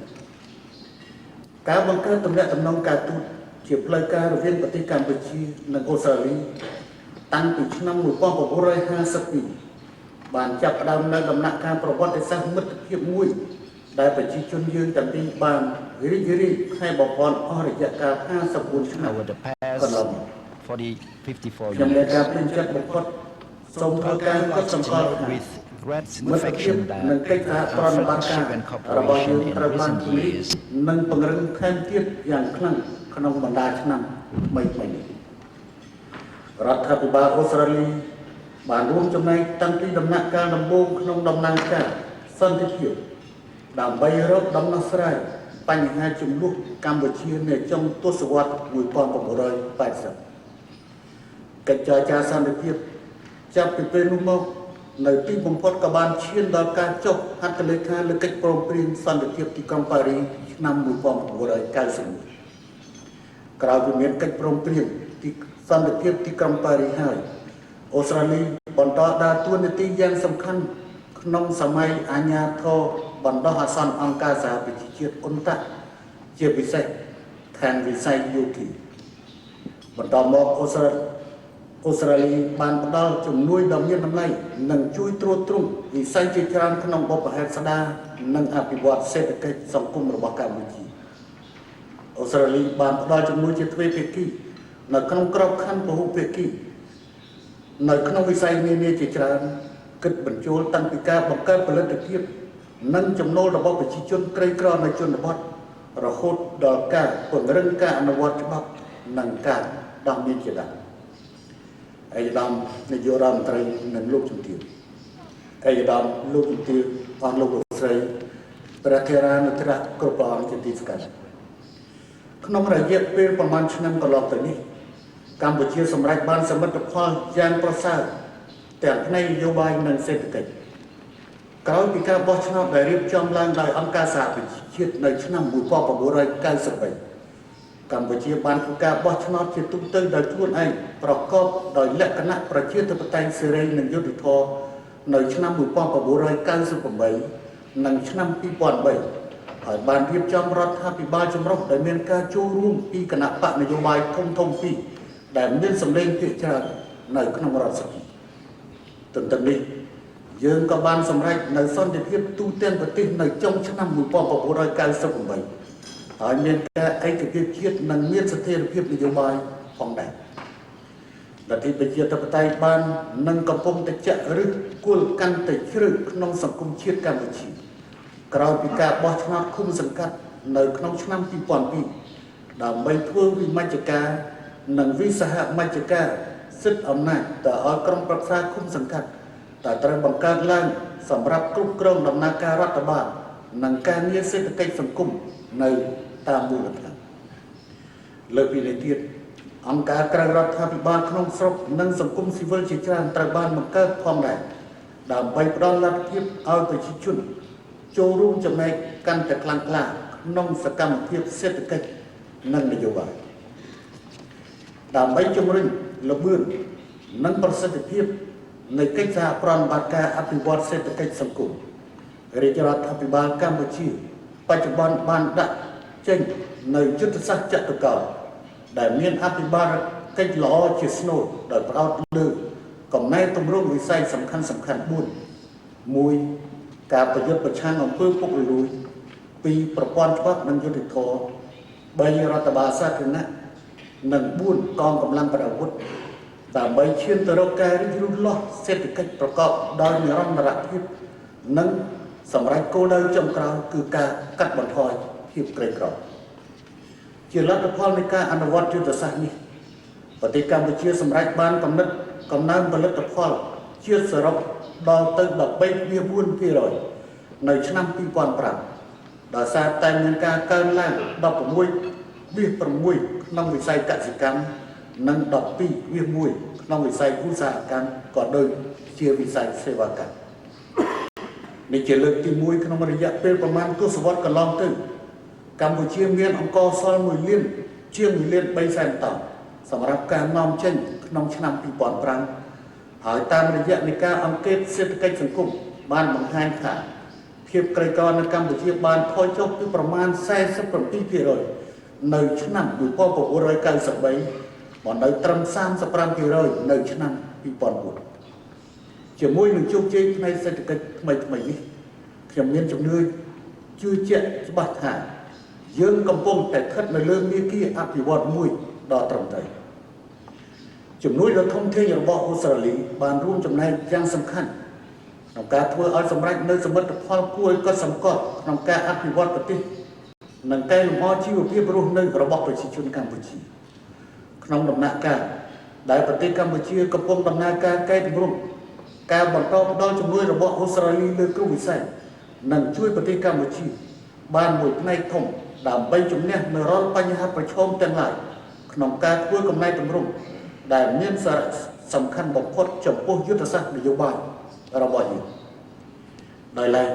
ការបង្កើតទំនាក់ទំនងការទូតជាផ្លូវការរវាងប្រទេសកម្ពុជានិងអូស្ត្រាលីតាំងពីឆ្នាំ 1952 បានចាប់ផ្ដើមនៅដំណាក់កាលប្រវត្តិសាស្ត្រមិត្តភាពមួយដែលប្រជាជនយើងទាំងពីរបានរីករាយខែបំផន់អស់រយៈកាល 54 ឆ្នាំ over the past 54 ខ្ញុំមាន years. ការពេញចិត្តបំផុតសូមធ្វើការកត់សម្គាល់ with great satisfaction that friendship and របស់យើង cooperation in ត្រូវបាន recent ជំរុញ years និងពង្រឹងថែមទៀតយ៉ាងខ្លាំងក្នុងបណ្ដាឆ្នាំថ្មីៗនេះរដ្ឋាភិបាលអូស្ត្រាលីបានរួមចំណែកតាំងពីដំណាក់កាលដំបូងក្នុងដំណើរការសន្តិភាពដើម្បីរកដំណោះស្រាយបញ្ហាចំនួនកម្ពុជានៅចុងទសវត្សរ៍ 1980 កិច្ចចរចាសន្តិភាពចាប់ពីពេលនោះមកនៅទីបំផុតក៏បានឈានដល់ការចុះហត្ថលេខាលើកិច្ចព្រមព្រៀងសន្តិភាពទីក្រុងប៉ារីសឆ្នាំ 1991 ក្រោយពីមានកិច្ចព្រមព្រៀងទីសន្តិភាពទីក្រុងប៉ារីសហើយអូស្ត្រាលីបន្តដើរតួនាទីយ៉ាងសំខាន់ក្នុងសម័យអាញាធរបណ្ដោះអាសន្នអង្គការសហប្រជាជាតិអ៊ុនតាក់ជាពិសេសខាងវិស័យយោធាបន្តមកអូស្ត្រាលីបានផ្ដល់ជំនួយដ៏មានតម្លៃនិងជួយត្រួតត្រងវិស័យជាច្រើនក្នុងបុព្វហេតុស្ដារនិងអភិវឌ្ឍសេដ្ឋកិច្ចសង្គមរបស់កម្ពុជាអូស្ត្រាលីបានផ្ដល់ជំនួយជាទ្វេភាគីនៅក្នុងក្របខ័ណ្ឌពហុភាគីនៅក្នុងវិស័យនានាជាច្រើនគិតបញ្ចូលតាំងពីការបង្កើតផលិតភាពនិងចំណូលរបស់ប្រជាជនក្រីក្រនៅជនបទរហូតដល់ការពង្រឹងការអនុវត្តច្បាប់និងការដោះមានជាដើមឯកឧត្តមនាយករដ្ឋមន្ត្រីនិងលោកជំទាវឯកឧត្តមលោកជំទាវអស់លោកស្រីព្រះធេរានុត្រៈគ្រប់ព្រះអង្គជាទីស្គាល់ក្នុងរយៈពេលប្រមាណឆ្នាំកន្លងទៅនេះកម្ពុជាសម្រេចបានសមិទ្ធផលយ៉ាងប្រសើរទាំងផ្នែកនយោបាយនិងសេដ្ឋកិច្ចក្រោយពីការបោះឆ្នោតដែលរៀបចំឡើងដោយអង្គការសហប្រជាជាតិនៅឆ្នាំ 1993 កម្ពុជាបានធ្វើការបោះឆ្នោតជាទូទៅដោយខ្លួនឯងប្រកបដោយលក្ខណៈប្រជាធិបតេយ្យសេរីនិងយុត្តិធម៌នៅឆ្នាំ 1998 និងឆ្នាំ 2003 ហើយបានរៀបចំរដ្ឋាភិបាលចម្រុះដែលមានការចូលរួមពីគណៈបកនយោបាយធំៗពីរដែលមានសម្លេងភាគច្រើននៅក្នុងរដ្ឋសភាទន្ទឹមនេះយើងក៏បានសម្រេចនៅសន្តិភាពទូទាំងប្រទេសនៅចុងឆ្នាំ 1998 ហើយមានការឯកភាពជាតិនិងមានស្ថិរភាពនយោបាយផងដែរលទ្ធិប្រជាធិបតេយ្យបាននិងកំពុងតែចាក់ឫសគល់កាន់តែជ្រៅក្នុងសង្គមជាតិកម្ពុជាក្រោយពីការបោះឆ្នោតឃុំសង្កាត់នៅក្នុងឆ្នាំ 2002 ដើម្បីធ្វើវិមជ្ឈការនិងវិសហមជ្ឈការសិទ្ធិអំណាចទៅឲ្យក្រុមប្រឹក្សាឃុំសង្កាត់តែត្រូវបង្កើតឡើងសម្រាប់គ្រប់គ្រងដំណើរការរដ្ឋបាលនិងការងារសេដ្ឋកិច្ចសង្គមនៅតាមមូលដ្ឋានលើពីនេះទៀតអង្គការក្រៅរដ្ឋាភិបាលក្នុងស្រុកនិងសង្គមស៊ីវិលជាច្រើនត្រូវបានបង្កើតផងដែរដើម្បីផ្ដល់លទ្ធភាពឲ្យប្រជាជនចូលរួមចំណែកកាន់តែខ្លាំងក្លាក្នុងសកម្មភាពសេដ្ឋកិច្ចនិងនយោបាយដើម្បីជំរុញល្បឿននិងប្រសិទ្ធភាពនៃកិច្ចសហប្រតិបត្តិការអភិវឌ្ឍសេដ្ឋកិច្ចសង្គមរាជរដ្ឋាភិបាលកម្ពុជាបច្ចុប្បន្នបានដាក់ចេញនៅយុទ្ធសាស្ត្រចតុកោណដែលមានអភិបាល កិច្ចល្អជាស្នូលដោយផ្ដោតលើកំណែទម្រង់វិស័យសំខាន់4 1ការប្រយុទ្ធប្រឆាំងអំពើពុករលួយ 2ប្រព័ន្ធច្បាប់និងយុត្តិធម៌ 3រដ្ឋបាលសាធារណៈនិង4កងកម្លាំងប្រដាប់អាវុធដើម្បីឈានទៅរកការរីកលូតលាស់សេដ្ឋកិច្ចប្រកបដោយនិរន្តរភាពនិងសម្រាប់គោលដៅចុងក្រោយគឺការកាត់បន្ថយភាពក្រីក្រជាលទ្ធផលនៃការអនុវត្តយុទ្ធសាស្ត្រនេះប្រទេសកម្ពុជាសម្រេចបានកំណើនផលិតផលជាតិសរុបដល់ទៅ 13.4% នៅឆ្នាំ 2005 ដោយសារតែមានការកើនឡើង 16.6% ក្នុងវិស័យកសិកម្មនិង 12.1% ក្នុងវិស័យឧស្សាហកម្មក៏ដូចជាវិស័យសេវាកម្មនេះជាលើកទី1ក្នុងរយៈពេលប្រមាណទសវត្សរ៍កន្លងទៅកម្ពុជាមានអង្ករសល់1លានជាង1លាន3សែនតោនសម្រាប់ការនាំចេញក្នុងឆ្នាំ 2005 ហើយតាមរយៈនៃការអង្កេតសេដ្ឋកិច្ចសង្គមបានបង្ហាញថាភាពក្រីក្រនៅកម្ពុជាបានថយចុះពីប្រមាណ 47% នៅឆ្នាំ 1993 មកនៅត្រឹម 35% នៅឆ្នាំ 2004 ជាមួយនឹងជោគជ័យផ្នែកសេដ្ឋកិច្ចថ្មីនេះខ្ញុំមានជំនឿជឿជាក់ច្បាស់ថាយើងកំពុងតែស្ថិតនៅលើមាគ៌ាអភិវឌ្ឍន៍មួយដ៏ត្រឹមត្រូវជំនួយដ៏ធំធេងរបស់អូស្ត្រាលីបានរួមចំណែកយ៉ាងសំខាន់ក្នុងការធ្វើឲ្យសម្រេចនូវសមិទ្ធផលគួរឲ្យកត់សម្គាល់ក្នុងការអភិវឌ្ឍប្រទេសនិងកែលម្អជីវភាពរស់នៅរបស់ប្រជាជនកម្ពុជាក្នុងដំណាក់កាលដែលប្រទេសកម្ពុជាកំពុងដំណើរការកែតម្រង់ការបន្តផ្ដល់ជំនួយរបស់អូស្ត្រាលីលើគ្រប់វិស័យនិងជួយប្រទេសកម្ពុជាបានមួយផ្នែកធំដើម្បីជំនះនូវរាល់បញ្ហាប្រឈមទាំងឡាយក្នុងការធ្វើកំណែតម្រង់ដែលមានសារៈសំខាន់បំផុតចំពោះយុទ្ធសាស្ត្រនយោបាយរបស់យើងដោយឡែក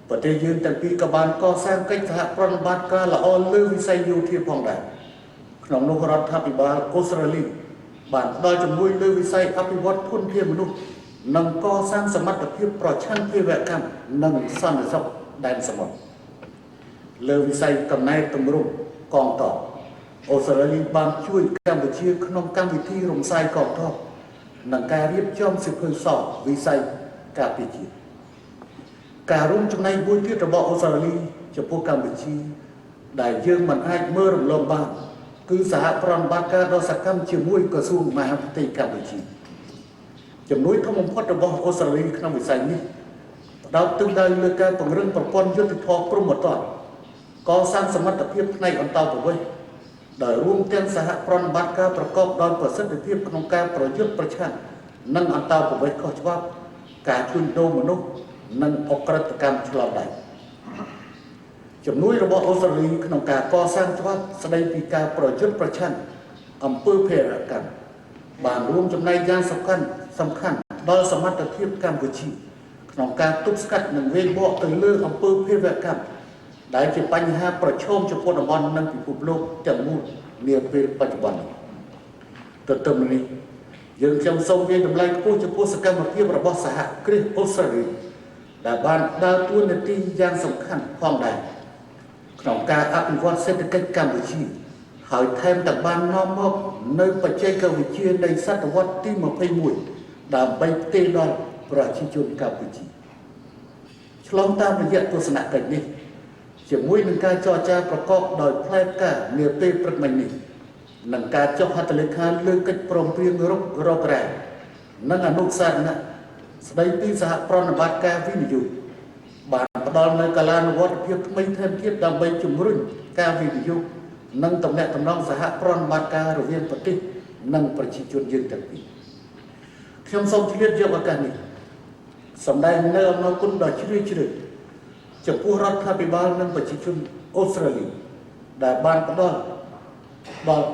ប្រទេសយើងទាំងពីរក៏បានកសាងកិច្ចសហប្រតិបត្តិការល្អលើវិស័យយោធាផងដែរក្នុងនោះរដ្ឋាភិបាលអូស្ត្រាលីបានផ្ដល់ជំនួយលើវិស័យអភិវឌ្ឍធនធានមនុស្សនិងកសាងសមត្ថភាពប្រឆាំងភេរវកម្មនិងសន្តិសុខដែនសមុទ្រលើវិស័យកំណែតម្រង់កងទ័ពអូស្ត្រាលីបានជួយកម្ពុជាក្នុងកម្មវិធីរំសាយកងទ័ពនិងការរៀបចំសិភៅសរវិស័យការពារជាតិការរួមចំណែកមួយទៀតរបស់អូស្ត្រាលីចំពោះកម្ពុជាដែលយើងមិនអាចមើលរំលងបានគឺសហប្រតិបត្តិការដ៏សកម្មជាមួយក្រសួងមហាផ្ទៃកម្ពុជាជំនួយធំបំផុតរបស់អូស្ត្រាលីក្នុងវិស័យនេះផ្ដោតទិសដៅលើការពង្រឹងប្រព័ន្ធយុត្តិធម៌ព្រហ្មទណ្ឌកសាងសមត្ថភាពផ្នែកអន្តោប្រវេសន៍ដោយរួមទាំងសហប្រតិបត្តិការប្រកបដោយប្រសិទ្ធភាពក្នុងការប្រយុទ្ធប្រឆាំងនឹងអន្តោប្រវេសន៍ខុសច្បាប់ការជួញដូរមនុស្សនិងអក្រិតកម្មឆ្លងដែនជំនួយរបស់អូស្ត្រាលីក្នុងការកសាងច្បាប់ស្តីពីការប្រយុទ្ធប្រឆាំងអំពើភេរវកម្មបានរួមចំណែកយ៉ាងសំខាន់ដល់សមត្ថភាពកម្ពុជាក្នុងការទប់ស្កាត់និងវាយបកទៅលើអំពើភេរវកម្មដែលជាបញ្ហាប្រឈមចំពោះតំបន់និងពិភពលោកទាំងមូលនាពេលបច្ចុប្បន្នទន្ទឹមនឹងនេះយើងខ្ញុំសូមវាយតម្លៃខ្ពស់ចំពោះសកម្មភាពរបស់សហគ្រាសអូស្ត្រាលីដែលបានដើរតួនាទីយ៉ាងសំខាន់ផងដែរក្នុងការអភិវឌ្ឍសេដ្ឋកិច្ចកម្ពុជាហើយថែមទាំងបាននាំមកនៅបច្ចេកវិទ្យានៃសតវត្សទី21ដើម្បីផ្ទេរដល់ប្រជាជនកម្ពុជាឆ្លងតាមរយៈទស្សនកិច្ចនេះជាមួយនឹងការចរចាប្រកបដោយផ្លែផ្កានាពេលព្រឹកមិញនេះនិងការចុះហត្ថលេខាលើកិច្ចព្រមព្រៀងរករ៉ានិងអនុសាសនៈស្តីពីសហប្រតិបត្តិការវិនិយោគបានផ្ដល់នូវកាលានុវត្តភាពថ្មីថែមទៀតដើម្បីជំរុញការវិនិយោគនិងទំនាក់ទំនងសហប្រតិបត្តិការរវាងប្រទេសនិងប្រជាជនយើងទាំងពីរខ្ញុំសូមជម្រាបយកឱកាសនេះសម្ដែងនូវអំណរគុណដ៏ជ្រាលជ្រៅចំពោះរដ្ឋាភិបាលនិងប្រជាជនអូស្ត្រាលីដែលបានផ្ដល់ដល់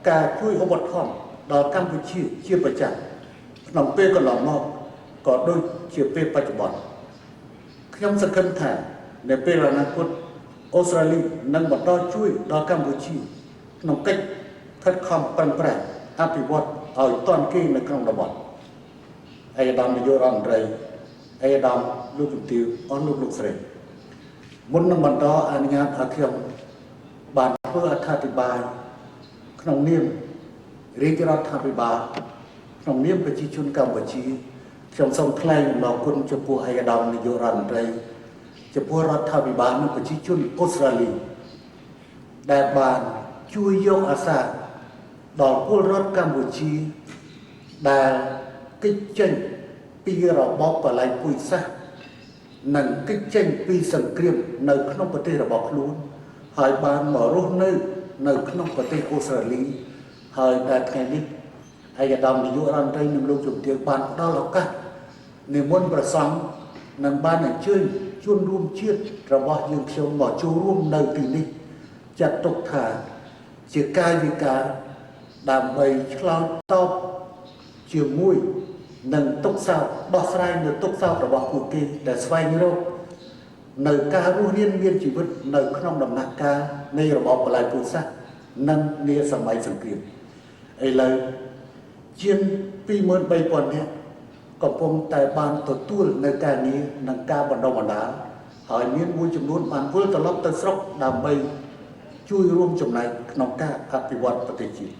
ការជួយឧបត្ថម្ភដល់កម្ពុជាជាប្រចាំក្នុងពេលកន្លងមកក៏ដូចជាពេលបច្ចុប្បន្នខ្ញុំសង្ឃឹមថានៅពេលអនាគតអូស្ត្រាលីនឹងបន្តជួយដល់កម្ពុជាក្នុងកិច្ចខិតខំប្រឹងប្រែងអភិវឌ្ឍឲ្យទាន់គេនៅក្នុងតំបន់ឯកឧត្តមនាយករដ្ឋមន្ត្រីឯកឧត្តមលោកជំទាវអស់លោកស្រីមុននឹងបន្តអនុញ្ញាតឲ្យខ្ញុំបានធ្វើអត្ថាធិប្បាយក្នុងនាម រាជរដ្ឋាភិបាលក្នុងនាមប្រជាជនកម្ពុជាខ្ញុំសូមថ្លែងអំណរគុណចំពោះឯកឧត្តមនាយករដ្ឋមន្ត្រីចំពោះរដ្ឋាភិបាលនិងប្រជាជនអូស្ត្រាលីដែលបានជួយយកអាសាដល់ពលរដ្ឋកម្ពុជាដែលគេចចេញពីរបបបល្ល័ង្កពុយសាសន៍និងគេចចេញពីសង្គ្រាមនៅក្នុងប្រទេសរបស់ខ្លួនហើយបានមករស់នៅក្នុងប្រទេសអូស្ត្រាលីហើយតែថ្ងៃនេះឯកឧត្តមនាយករដ្ឋមន្ត្រីនិងលោកជំទាវបានផ្ដល់ឱកាសនិមន្តព្រះសង្ឃនិងបានអញ្ជើញជនរួមជាតិរបស់យើងខ្ញុំមកចូលរួមនៅទីនេះចាត់ទុកថាជាកាយវិការដើម្បីឆ្លើយតបជាមួយនឹងទុក្ខសោកដោះស្រាយនៅទុក្ខសោករបស់ពួកគេដែលស្វែងរកនៅការរស់រានមានជីវិតនៅក្នុងដំណាក់កាលនៃរបបបល្ល័ង្កពុយសាសន៍និងនាសម័យសង្គ្រាមឥឡូវជាង 23,000 នាក់កំពុងតែបានទទួលនៅការងារនិងការបណ្ដុះបណ្ដាលហើយមានមួយចំនួនបានវិលត្រឡប់ទៅស្រុកដើម្បីជួយរួមចំណែកក្នុងការអភិវឌ្ឍប្រទេសជាតិ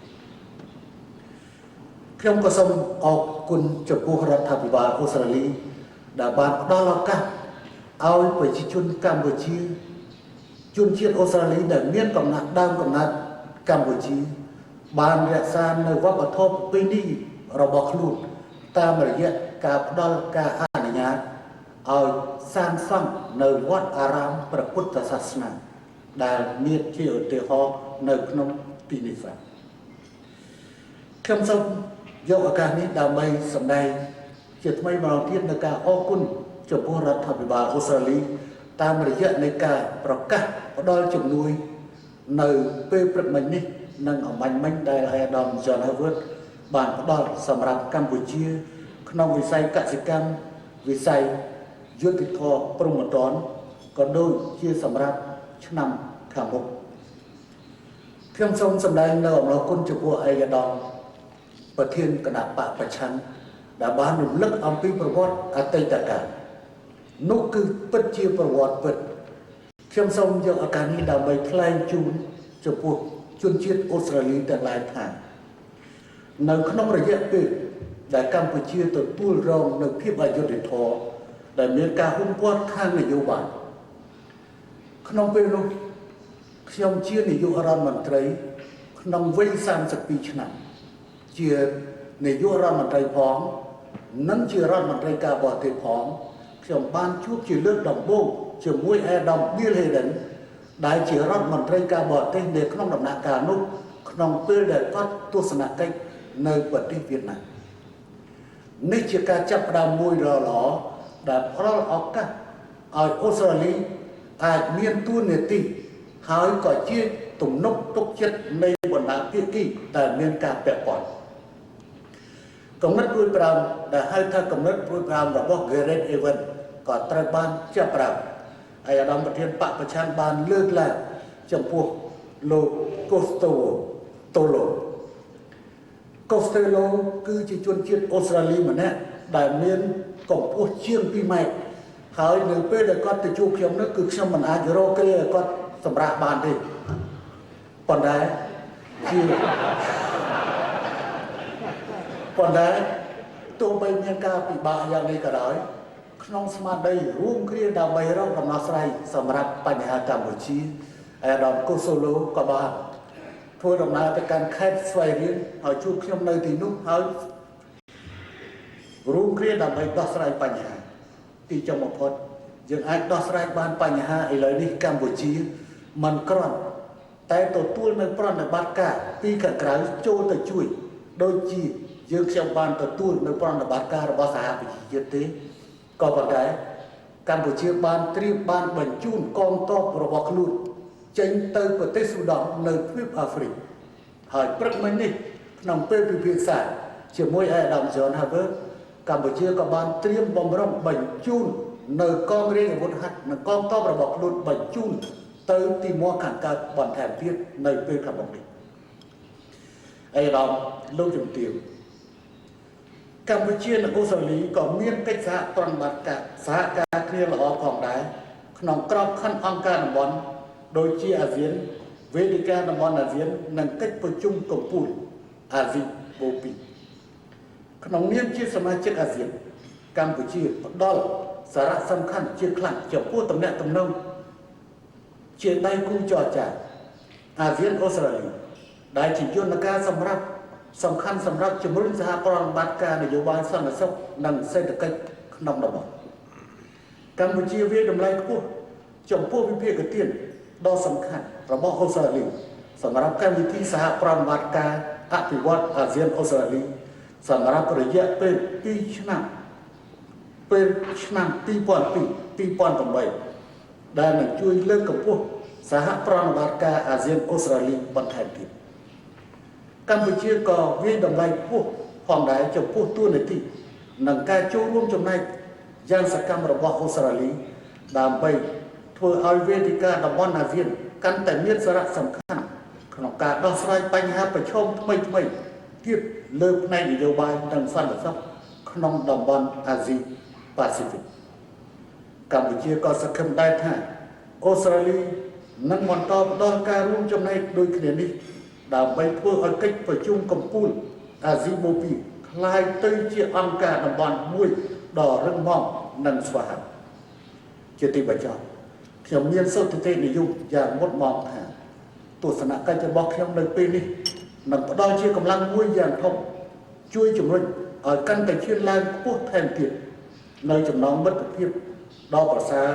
ខ្ញុំក៏សូមអរគុណចំពោះរដ្ឋាភិបាលអូស្ត្រាលីដែលបានផ្ដល់ឱកាសឲ្យប្រជាជនកម្ពុជាជនជាតិអូស្ត្រាលីដែលមានកំណើតដើមកំណើតកម្ពុជាបានរក្សានៅវប្បធម៌ប្រពៃណីរបស់ខ្លួនតាមរយៈការផ្ដល់ការអនុញ្ញាតឲ្យសាងសង់នៅវត្តអារាមព្រះពុទ្ធសាសនាដែលមានជាឧទាហរណ៍នៅក្នុងទីនេះខ្ញុំសូមយកឱកាសនេះដើម្បីសម្ដែងជាថ្មីម្ដងទៀតនៅការអរគុណចំពោះរដ្ឋាភិបាលអូស្ត្រាលីតាមរយៈនៃការប្រកាសផ្ដល់ជំនួយនៅពេលព្រឹកមិញនេះនិងអំបញ្ញមិញដែលអាដាម John Howard បានផ្ដល់សម្រាប់កម្ពុជាក្នុងវិស័យកសិកម្មវិស័យយុទ្ធធម៌ព្រំប្រទានក៏ដូចជាសម្រាប់ឆ្នាំខាងមុខខ្ញុំសូមសម្ដែងនៅអំណរគុណចំពោះឯកឧត្តមប្រធានគណៈបកប្រឆាំងដែលបានរំលឹកអំពីប្រវត្តិអតីតកាលនោះគឺពិតជាប្រវត្តិពិតខ្ញុំសូមយកឱកាសនេះដើម្បីថ្លែងជូនចំពោះជនជាតិអូស្ត្រាលីទាំងឡាយថានៅក្នុងរយៈពេលដែលកម្ពុជាទទួលរងនូវភាពអយុត្តិធម៌ដែលមានការហ៊ុមព័ទ្ធខាងនយោបាយក្នុងពេលនោះខ្ញុំជានាយករដ្ឋមន្ត្រីក្នុងវ័យ32ឆ្នាំជានាយករដ្ឋមន្ត្រីផងនិងជារដ្ឋមន្ត្រីការបរទេសផងខ្ញុំបានជួបជាលើកដំបូងជាមួយអាដាម Bill Hayden ដែលជារដ្ឋមន្ត្រីការបរទេសនៅក្នុងដំណាក់កាលនោះក្នុងពេលដែលគាត់ទស្សនកិច្ចនៅប្រទេសវៀតណាមនេះជាការចាប់ផ្ដើមមួយល្អដែលផ្ដល់ឱកាសឲ្យអូស្ត្រាលីអាចមានទួនាទីហើយក៏ជាទំនុកទុកចិត្តនៃបណ្ដាភាគីដែលមានការពាក់ព័ន្ធគំនិតព្រួយប្រាំដែលហៅថាគំនិតព្រួយប្រាំរបស់ Gareth Evans ក៏ត្រូវបានចាប់ផ្ដើមហើយអាដាមប្រធានបកប្រឆាំងបានលើកឡើងចំពោះលោក Costello គឺជាជនជាតិអូស្ត្រាលីម្នាក់ដែលមានកម្ពស់ជាង2ម៉ែត្រហើយនៅពេលដែលគាត់ទៅជួបខ្ញុំនោះគឺខ្ញុំមិនអាចរកគ្រាឲ្យគាត់សម្រាប់បានទេប៉ុន្តែទោះបីមានការពិបាកយ៉ាងនេះក៏ដោយក្នុងស្មារតីរួមគ្នាដើម្បីរកដំណោះស្រាយសម្រាប់បញ្ហាកម្ពុជាអាដាម Costello ក៏បានធ្វើដំណើរទៅកាន់ខេត្តស្វាយរៀងហើយជួបខ្ញុំនៅទីនោះហើយរួមគ្នាដើម្បីដោះស្រាយបញ្ហាទីចុងបំផុតយើងអាចដោះស្រាយបានបញ្ហាឥឡូវនេះកម្ពុជាមិនគ្រាន់តែទទួលនៅប្រតិបត្តិការពីខាងក្រៅចូលទៅជួយដូចជាយើងខ្ញុំបានទទួលនៅប្រតិបត្តិការរបស់សហប្រជាជាតិទេក៏ប៉ុន្តែកម្ពុជាបានត្រៀមបានបញ្ជូនកងទ័ពរបស់ខ្លួនចេញទៅប្រទេសស៊ូដង់នៅទ្វីបអាហ្វ្រិកហើយព្រឹកមិញនេះក្នុងពេលពិភាក្សាជាមួយអាដាម John Howard កម្ពុជាក៏បានត្រៀមបំរុងបញ្ជូននៅកងរាជអាវុធហត្ថនិងកងទ័ពរបស់ខ្លួនបញ្ជូនទៅទីមាត់ខាងកើតបន្ថែមទៀតនៅពេលខាងមុខនេះអាដាមលោកជំទាវកម្ពុជានិងអូស្ត្រាលីក៏មានកិច្ចសហប្រតិបត្តិការសហការគ្នាល្អផងដែរក្នុងក្របខ័ណ្ឌអង្គការតំបន់ដូចជាអាស៊ានវេទិកាតំបន់អាស៊ាននិងកិច្ចប្រជុំកំពូល អាស៊ីបូពីក្នុងនាមជាសមាជិកអាស៊ានកម្ពុជាផ្ដល់សារៈសំខាន់ជាខ្លាំងចំពោះទំនាក់ទំនងជាដៃគូចរចាអាស៊ានអូស្ត្រាលីដែលជាយន្តការសម្រាប់សំខាន់សម្រាប់ជំរុញសហប្រតិបត្តិការនយោបាយសន្តិសុខនិងសេដ្ឋកិច្ចក្នុងតំបន់កម្ពុជាវាតម្លៃខ្ពស់ចំពោះវិភាគទានដ៏សំខាន់របស់អូស្ត្រាលីសម្រាប់កម្មវិធីសហប្រតិបត្តិការអភិវឌ្ឍអាស៊ានអូស្ត្រាលីសម្រាប់រយៈពេល2ឆ្នាំពេលឆ្នាំ2002-2008ដែលនឹងជួយលើកកម្ពស់សហប្រតិបត្តិការអាស៊ានអូស្ត្រាលីបន្ថែមទៀតកម្ពុជាក៏វាយតម្លៃខ្ពស់ផងដែរចំពោះតួនាទីនិងការចូលរួមចំណែកយ៉ាងសកម្មរបស់អូស្ត្រាលីដើម្បីធ្វើឲ្យវេទិកាតំបន់អាស៊ានកាន់តែមានសារៈសំខាន់ក្នុងការដោះស្រាយបញ្ហាប្រឈមថ្មីៗទៀតលើផ្នែកនយោបាយនិងសន្តិសុខក្នុងតំបន់អាស៊ីប៉ាស៊ីហ្វិកកម្ពុជាក៏សង្ឃឹមដែរថាអូស្ត្រាលីនឹងបន្តផ្ដល់ការរួមចំណែកដូចគ្នានេះដើម្បីធ្វើឲ្យកិច្ចប្រជុំកំពូលអាស៊ីបូពីក្លាយទៅជាអង្គការតំបន់មួយដ៏រឹងមាំនិងស្វាហាប់ជាទីបញ្ចប់ខ្ញុំមានសុទ្ធិនិយមយ៉ាងមុតមមថាទស្សនកិច្ចរបស់ខ្ញុំនៅពេលនេះនឹងផ្ដល់ជាកម្លាំងមួយយ៉ាងធំជួយជំរុញឲ្យកាន់តែឈានឡើងខ្ពស់ថែមទៀតនៅចំណងមិត្តភាពដ៏ប្រសើរ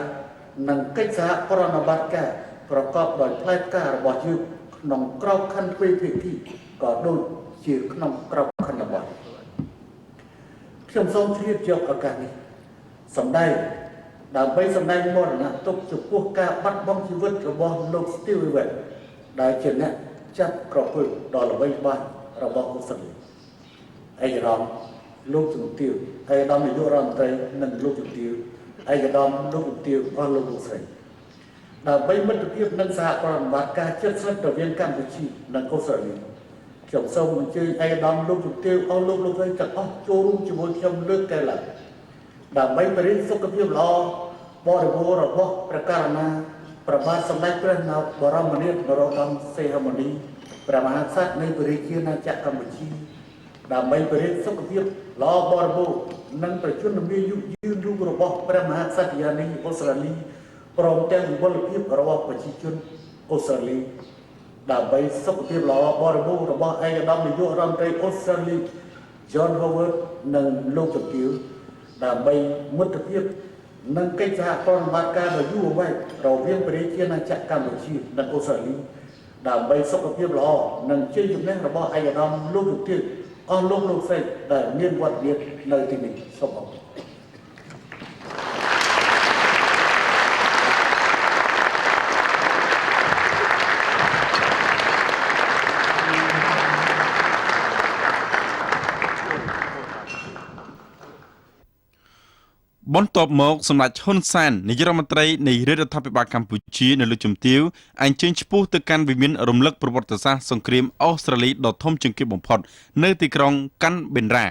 និងកិច្ចសហប្រតិបត្តិការប្រកបដោយផ្លែផ្ការបស់យើងក្នុងក្របខ័ណ្ឌទ្វេភាគីក៏ដូចជាក្នុងក្របខ័ណ្ឌរបស់ខ្ញុំសូមជ្រាបយកឱកាសនេះសម្ដែងដើម្បីសម្ដែងមរណទុក្ខចំពោះការបាត់បង់ជីវិតរបស់លោក Steve ដែលជាអ្នកចាប់ក្រពើដ៏ល្បីល្បាញរបស់អូស្ត្រាលីឯកឧត្តមលោកជំទាវឯកឧត្តមនាយករដ្ឋមន្ត្រីនិងលោកជំទាវឯកឧត្តមលោកជំទាវអស់លោកលោកស្រីដើម្បីមិត្តភាពនិងសហប្រតិបត្តិការជិតស្និទ្ធរវាងកម្ពុជានិងអូស្ត្រាលីខ្ញុំសូមអញ្ជើញឯកឧត្តមលោកជំទាវអស់លោកលោកស្រីទាំងអស់ចូលរួមជាមួយខ្ញុំលើកកែឡើងដើម្បីបរិយាសុខភាពល្អបរិបូរណ៍របស់ព្រះករុណាព្រះបាទសម្ដេចព្រះនបរមនាថនរោត្តមសីហមុនីព្រះមហាក្សត្រនៃព្រះរាជាណាចក្រកម្ពុជាដើម្បីបរិយាសុខភាពល្អបរិបូរណ៍និងប្រជញ្ញមានយុគយឺនយូររបស់ព្រះមហាក្សត្រយានីអូស្ត្រាលីព្រមទាំងវិវលភាពរបស់ប្រជាជនអូស្ត្រាលីដើម្បីសុខភាពល្អបរិបូរណ៍របស់ឯកឧត្តមនាយករដ្ឋមន្ត្រីអូស្ត្រាលី John Howard និងលោកជំទាវដើម្បីមិត្តភាពនិងកិច្ចសហប្រតិបត្តិការដ៏យូរអង្វែងរវាងប្រជាជាតិណាចក្រកម្ពុជានិងអូស្ត្រាលីដើម្បីសុខភាពល្អនិងជ័យជំនះរបស់ឯកឧត្តមលោកជំទាវអស់លោកលោកស្រីដែលមានវត្តមាននៅទីនេះសូមអរគុណបន្ទាប់មកសម្ដេចហ៊ុនសែននាយករដ្ឋមន្ត្រីនៃរដ្ឋាភិបាលកម្ពុជានៅលើជំទាវអញ្ជើញឈ្មោះទៅកាន់វិមានរំលឹកប្រវត្តិសាស្ត្រសង្គ្រាមអូស្ត្រាលីដ៏ធំជាងគេបំផុតនៅទីក្រុងកាន់បេនរ៉ា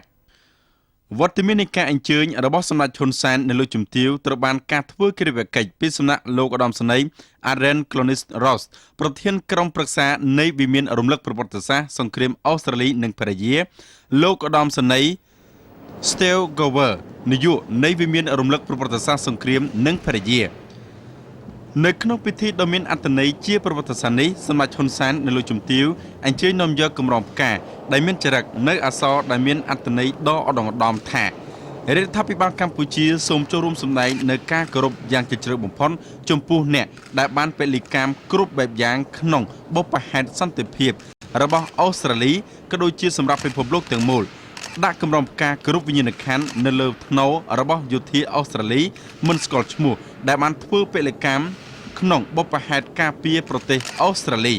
វត្តមាននៃការអញ្ជើញរបស់សម្ដេចហ៊ុនសែននៅលើជំទាវត្រូវបានការធ្វើកិច្ចកិច្ចពីសំណាក់លោកឧត្តមសេនីយ៍ Aaron Clonis Ross ប្រធានក្រុមប្រឹក្សានៃវិមានរំលឹកប្រវត្តិសាស្ត្រសង្គ្រាមអូស្ត្រាលីនិងភរិយាលោកឧត្តមសេនីយ៍ Steve Gower នាយកនៃវិមានរំលឹកប្រវត្តិសាស្ត្រសង្គ្រាមនិងភរិយានៅក្នុងពិធីដ៏មានអត្ថន័យជាប្រវត្តិសាស្ត្រនេះសម្ដេចហ៊ុនសែននៅលើជំទាវអញ្ជើញនាំយកកម្រងផ្កាដែលមានចរិតនៅអក្សរដែលមានអត្ថន័យដ៏ឧត្តមឧត្តមថារដ្ឋាភិបាលកម្ពុជាសូមចូលរួមសម្ដែងនៅការគោរពយ៉ាងជ្រាលជ្រៅបំផុតចំពោះអ្នកដែលបានពលិកម្មគ្រប់បែបយ៉ាងក្នុងបុព្វហេតុសន្តិភាពរបស់អូស្ត្រាលីក៏ដូចជាសម្រាប់ពិភពលោកទាំងមូលដាក់កម្រងផ្កាគ្រប់វិញ្ញាណក្ខន្ធនៅលើថ្នូររបស់យោធាអូស្ត្រាលីមិនស្គាល់ឈ្មោះដែលបានធ្វើពលិកម្មក្នុងបុព្វហេតុការពារប្រទេសអូស្ត្រាលី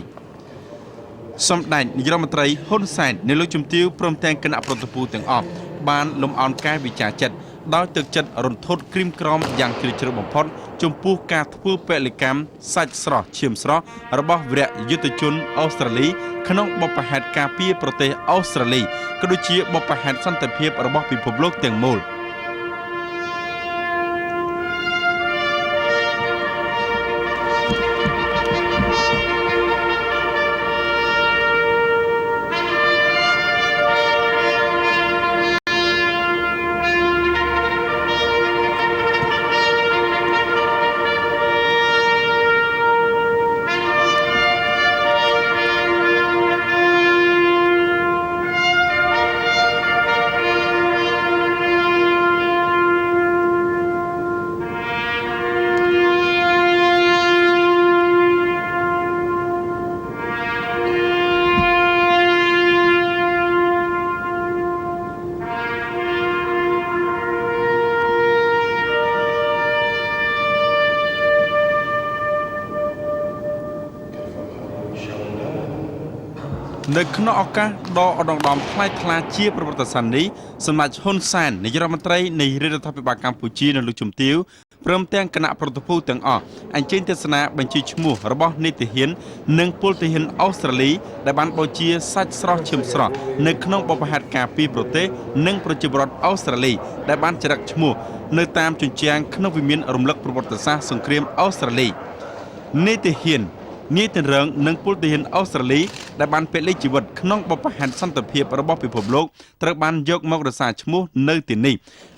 សម្ដេចនាយករដ្ឋមន្ត្រីហ៊ុនសែននៅលើជំទាវព្រមទាំងគណៈប្រតិភូទាំងអស់បានលំអោនកាយវិចារចិត្តដោយទឹកចិត្តរន្ធត់ក្រៀមក្រំយ៉ាងជ្រាលជ្រៅបំផុតចំពោះការធ្វើពលិកម្មសាច់ស្រស់ឈាមស្រស់របស់វីរៈយុទ្ធជនអូស្ត្រាលីក្នុងបុព្វហេតុការពារប្រទេសអូស្ត្រាលីក៏ដូចជាបុព្វហេតុសន្តិភាពរបស់ពិភពលោកទាំងមូល នៅក្នុងឱកាសដ៏ឧត្តមថ្លៃថ្លាជាប្រវត្តិសាស្ត្រនេះសម្ដេចហ៊ុនសែននាយករដ្ឋមន្ត្រីនៃរដ្ឋាភិបាលកម្ពុជានៅលោកជំទាវព្រមទាំងគណៈប្រតិភូទាំងអស់អញ្ជើញទស្សនាបញ្ជីឈ្មោះរបស់នីតិហ៊ាននិងពលទាហានអូស្ត្រាលីដែលបានបូជាសាច់ស្រស់ឈាមស្រស់នៅក្នុងបបហេតុការពីប្រទេសនិងប្រជាពលរដ្ឋអូស្ត្រាលីដែលបានចរិតឈ្មោះនៅតាមជញ្ជាំងក្នុងវិមានរំលឹកប្រវត្តិសាស្ត្រសង្គ្រាមអូស្ត្រាលីនីតិហ៊ាននាយទិនរងនិងពលទាហានអូស្ត្រាលីដែលបានពលិជីវិតក្នុងបបហេតុសន្តិភាពរបស់ពិភពលោកត្រូវបានយកម្ករក្សាឈ្មោះនៅទីនេះ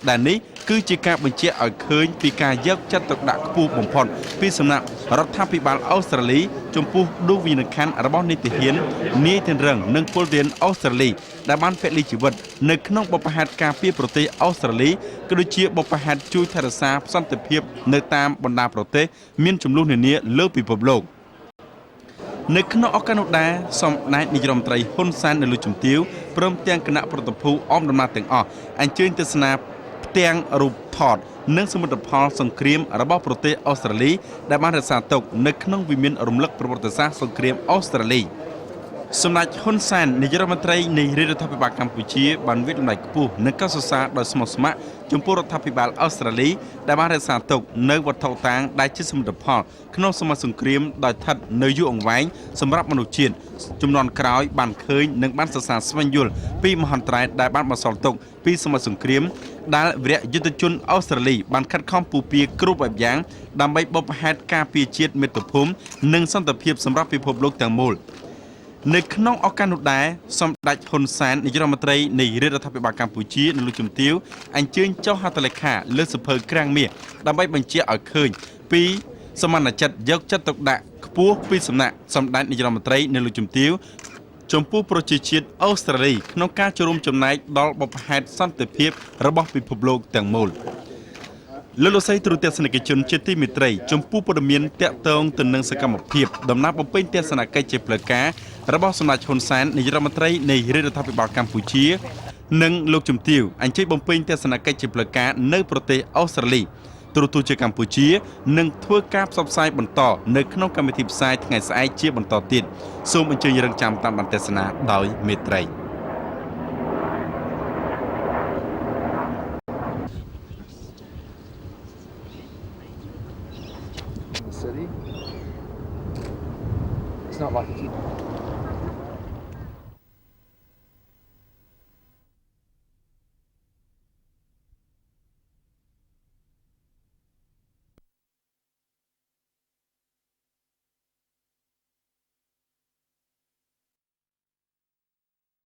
ដែលនេះគឺជាការបញ្ជាក់ឲ្យឃើញពីការយកចិត្តទុកដាក់ខ្ពស់បំផុតពីសំណាក់រដ្ឋាភិបាលអូស្ត្រាលីចំពោះដួងវិញ្ញាណក្ខន្ធរបស់នីតិហ៊ាននាយទិនរងនិងពលទាហានអូស្ត្រាលីដែលបានពលិជីវិតនៅក្នុងបបហេតុការពីប្រទេសអូស្ត្រាលីក៏ដូចជាបបហេតុជួយថែរក្សាសន្តិភាពនៅតាមបណ្ដាប្រទេសមានចំនួននានាលើពិភពលោកនៅក្នុងឱកាសនោះដែរសម្ដេចនាយរដ្ឋមន្ត្រីហ៊ុនសែននៅលោកជំទាវព្រមទាំងគណៈប្រតិភូអមដំណើរទាំងអស់អញ្ជើញទស្សនាផ្ទាំងរូបថតនិងសមិទ្ធផលសង្គ្រាមរបស់ប្រទេសអូស្ត្រាលីដែលបានរក្សាទុកនៅក្នុងវិមានរំលឹកប្រវត្តិសាស្ត្រសង្គ្រាមអូស្ត្រាលីសម្ដេចហ៊ុនសែននាយករដ្ឋមន្ត្រីនៃរដ្ឋាភិបាលកម្ពុជាបានវិតម្លៃខ្ពស់និងកោតសរសើរដោយស្មោះស្ម័គ្រចំពោះរដ្ឋាភិបាលអូស្ត្រាលីដែលបានរក្សាទុកនៅវត្ថុតាងដែលជាសមិទ្ធផលក្នុងសម័យសង្គ្រាមដោយស្ថិតនៅយូរអង្វែងសម្រាប់មនុស្សជាតិជំនាន់ក្រោយបានឃើញនិងបានសរសើរស្វែងយល់ពីមហន្តរាយដែលបានបន្សល់ទុកពីសម័យសង្គ្រាមដែលវីរយុទ្ធជនអូស្ត្រាលីបានខិតខំពុះពៀគ្រប់បែបយ៉ាងដើម្បីបបហេតុការពារជាតិមាតុភូមិនិងសន្តិភាពសម្រាប់ពិភពលោកទាំងមូលនៅក្នុងឱកាសនោះដែរសម្ដេចហ៊ុនសែននាយករដ្ឋមន្ត្រីនៃរដ្ឋាភិបាលកម្ពុជានៅលោកជំទាវអញ្ជើញចុះហត្ថលេខាលើសភៅក្រាំងមាសដើម្បីបញ្ជាក់ឲ្យឃើញពីសមានចិត្តយកចិត្តទុកដាក់ខ្ពស់ពីសំណាក់សម្ដេចនាយករដ្ឋមន្ត្រីនៅលោកជំទាវចំពោះប្រជាជាតិអូស្ត្រាលីក្នុងការចូលរួមចំណែកដល់បបហេតុសន្តិភាពរបស់ពិភពលោកទាំងមូលលោកស្រីទូរទស្សនិកជនជាទីមេត្រីចំពោះព័ត៌មានតាក់ទងទៅនឹងសកម្មភាពដំណើរបំពេញទស្សនកិច្ចជាផ្លូវការរបស់សម្ដេចហ៊ុនសែននាយករដ្ឋមន្ត្រីនៃរដ្ឋាភិបាលកម្ពុជានិងលោកជំទាវអញ្ជើញបំពេញទស្សនកិច្ចជាផ្លូវការនៅប្រទេសអូស្ត្រាលីទូរទស្សន៍ជាកម្ពុជានឹងធ្វើការផ្សព្វផ្សាយបន្តនៅក្នុងកម្មវិធីផ្សាយថ្ងៃស្អែកជាបន្តទៀតសូមអញ្ជើញរងចាំតាមបានទស្សនាដោយមេត្រី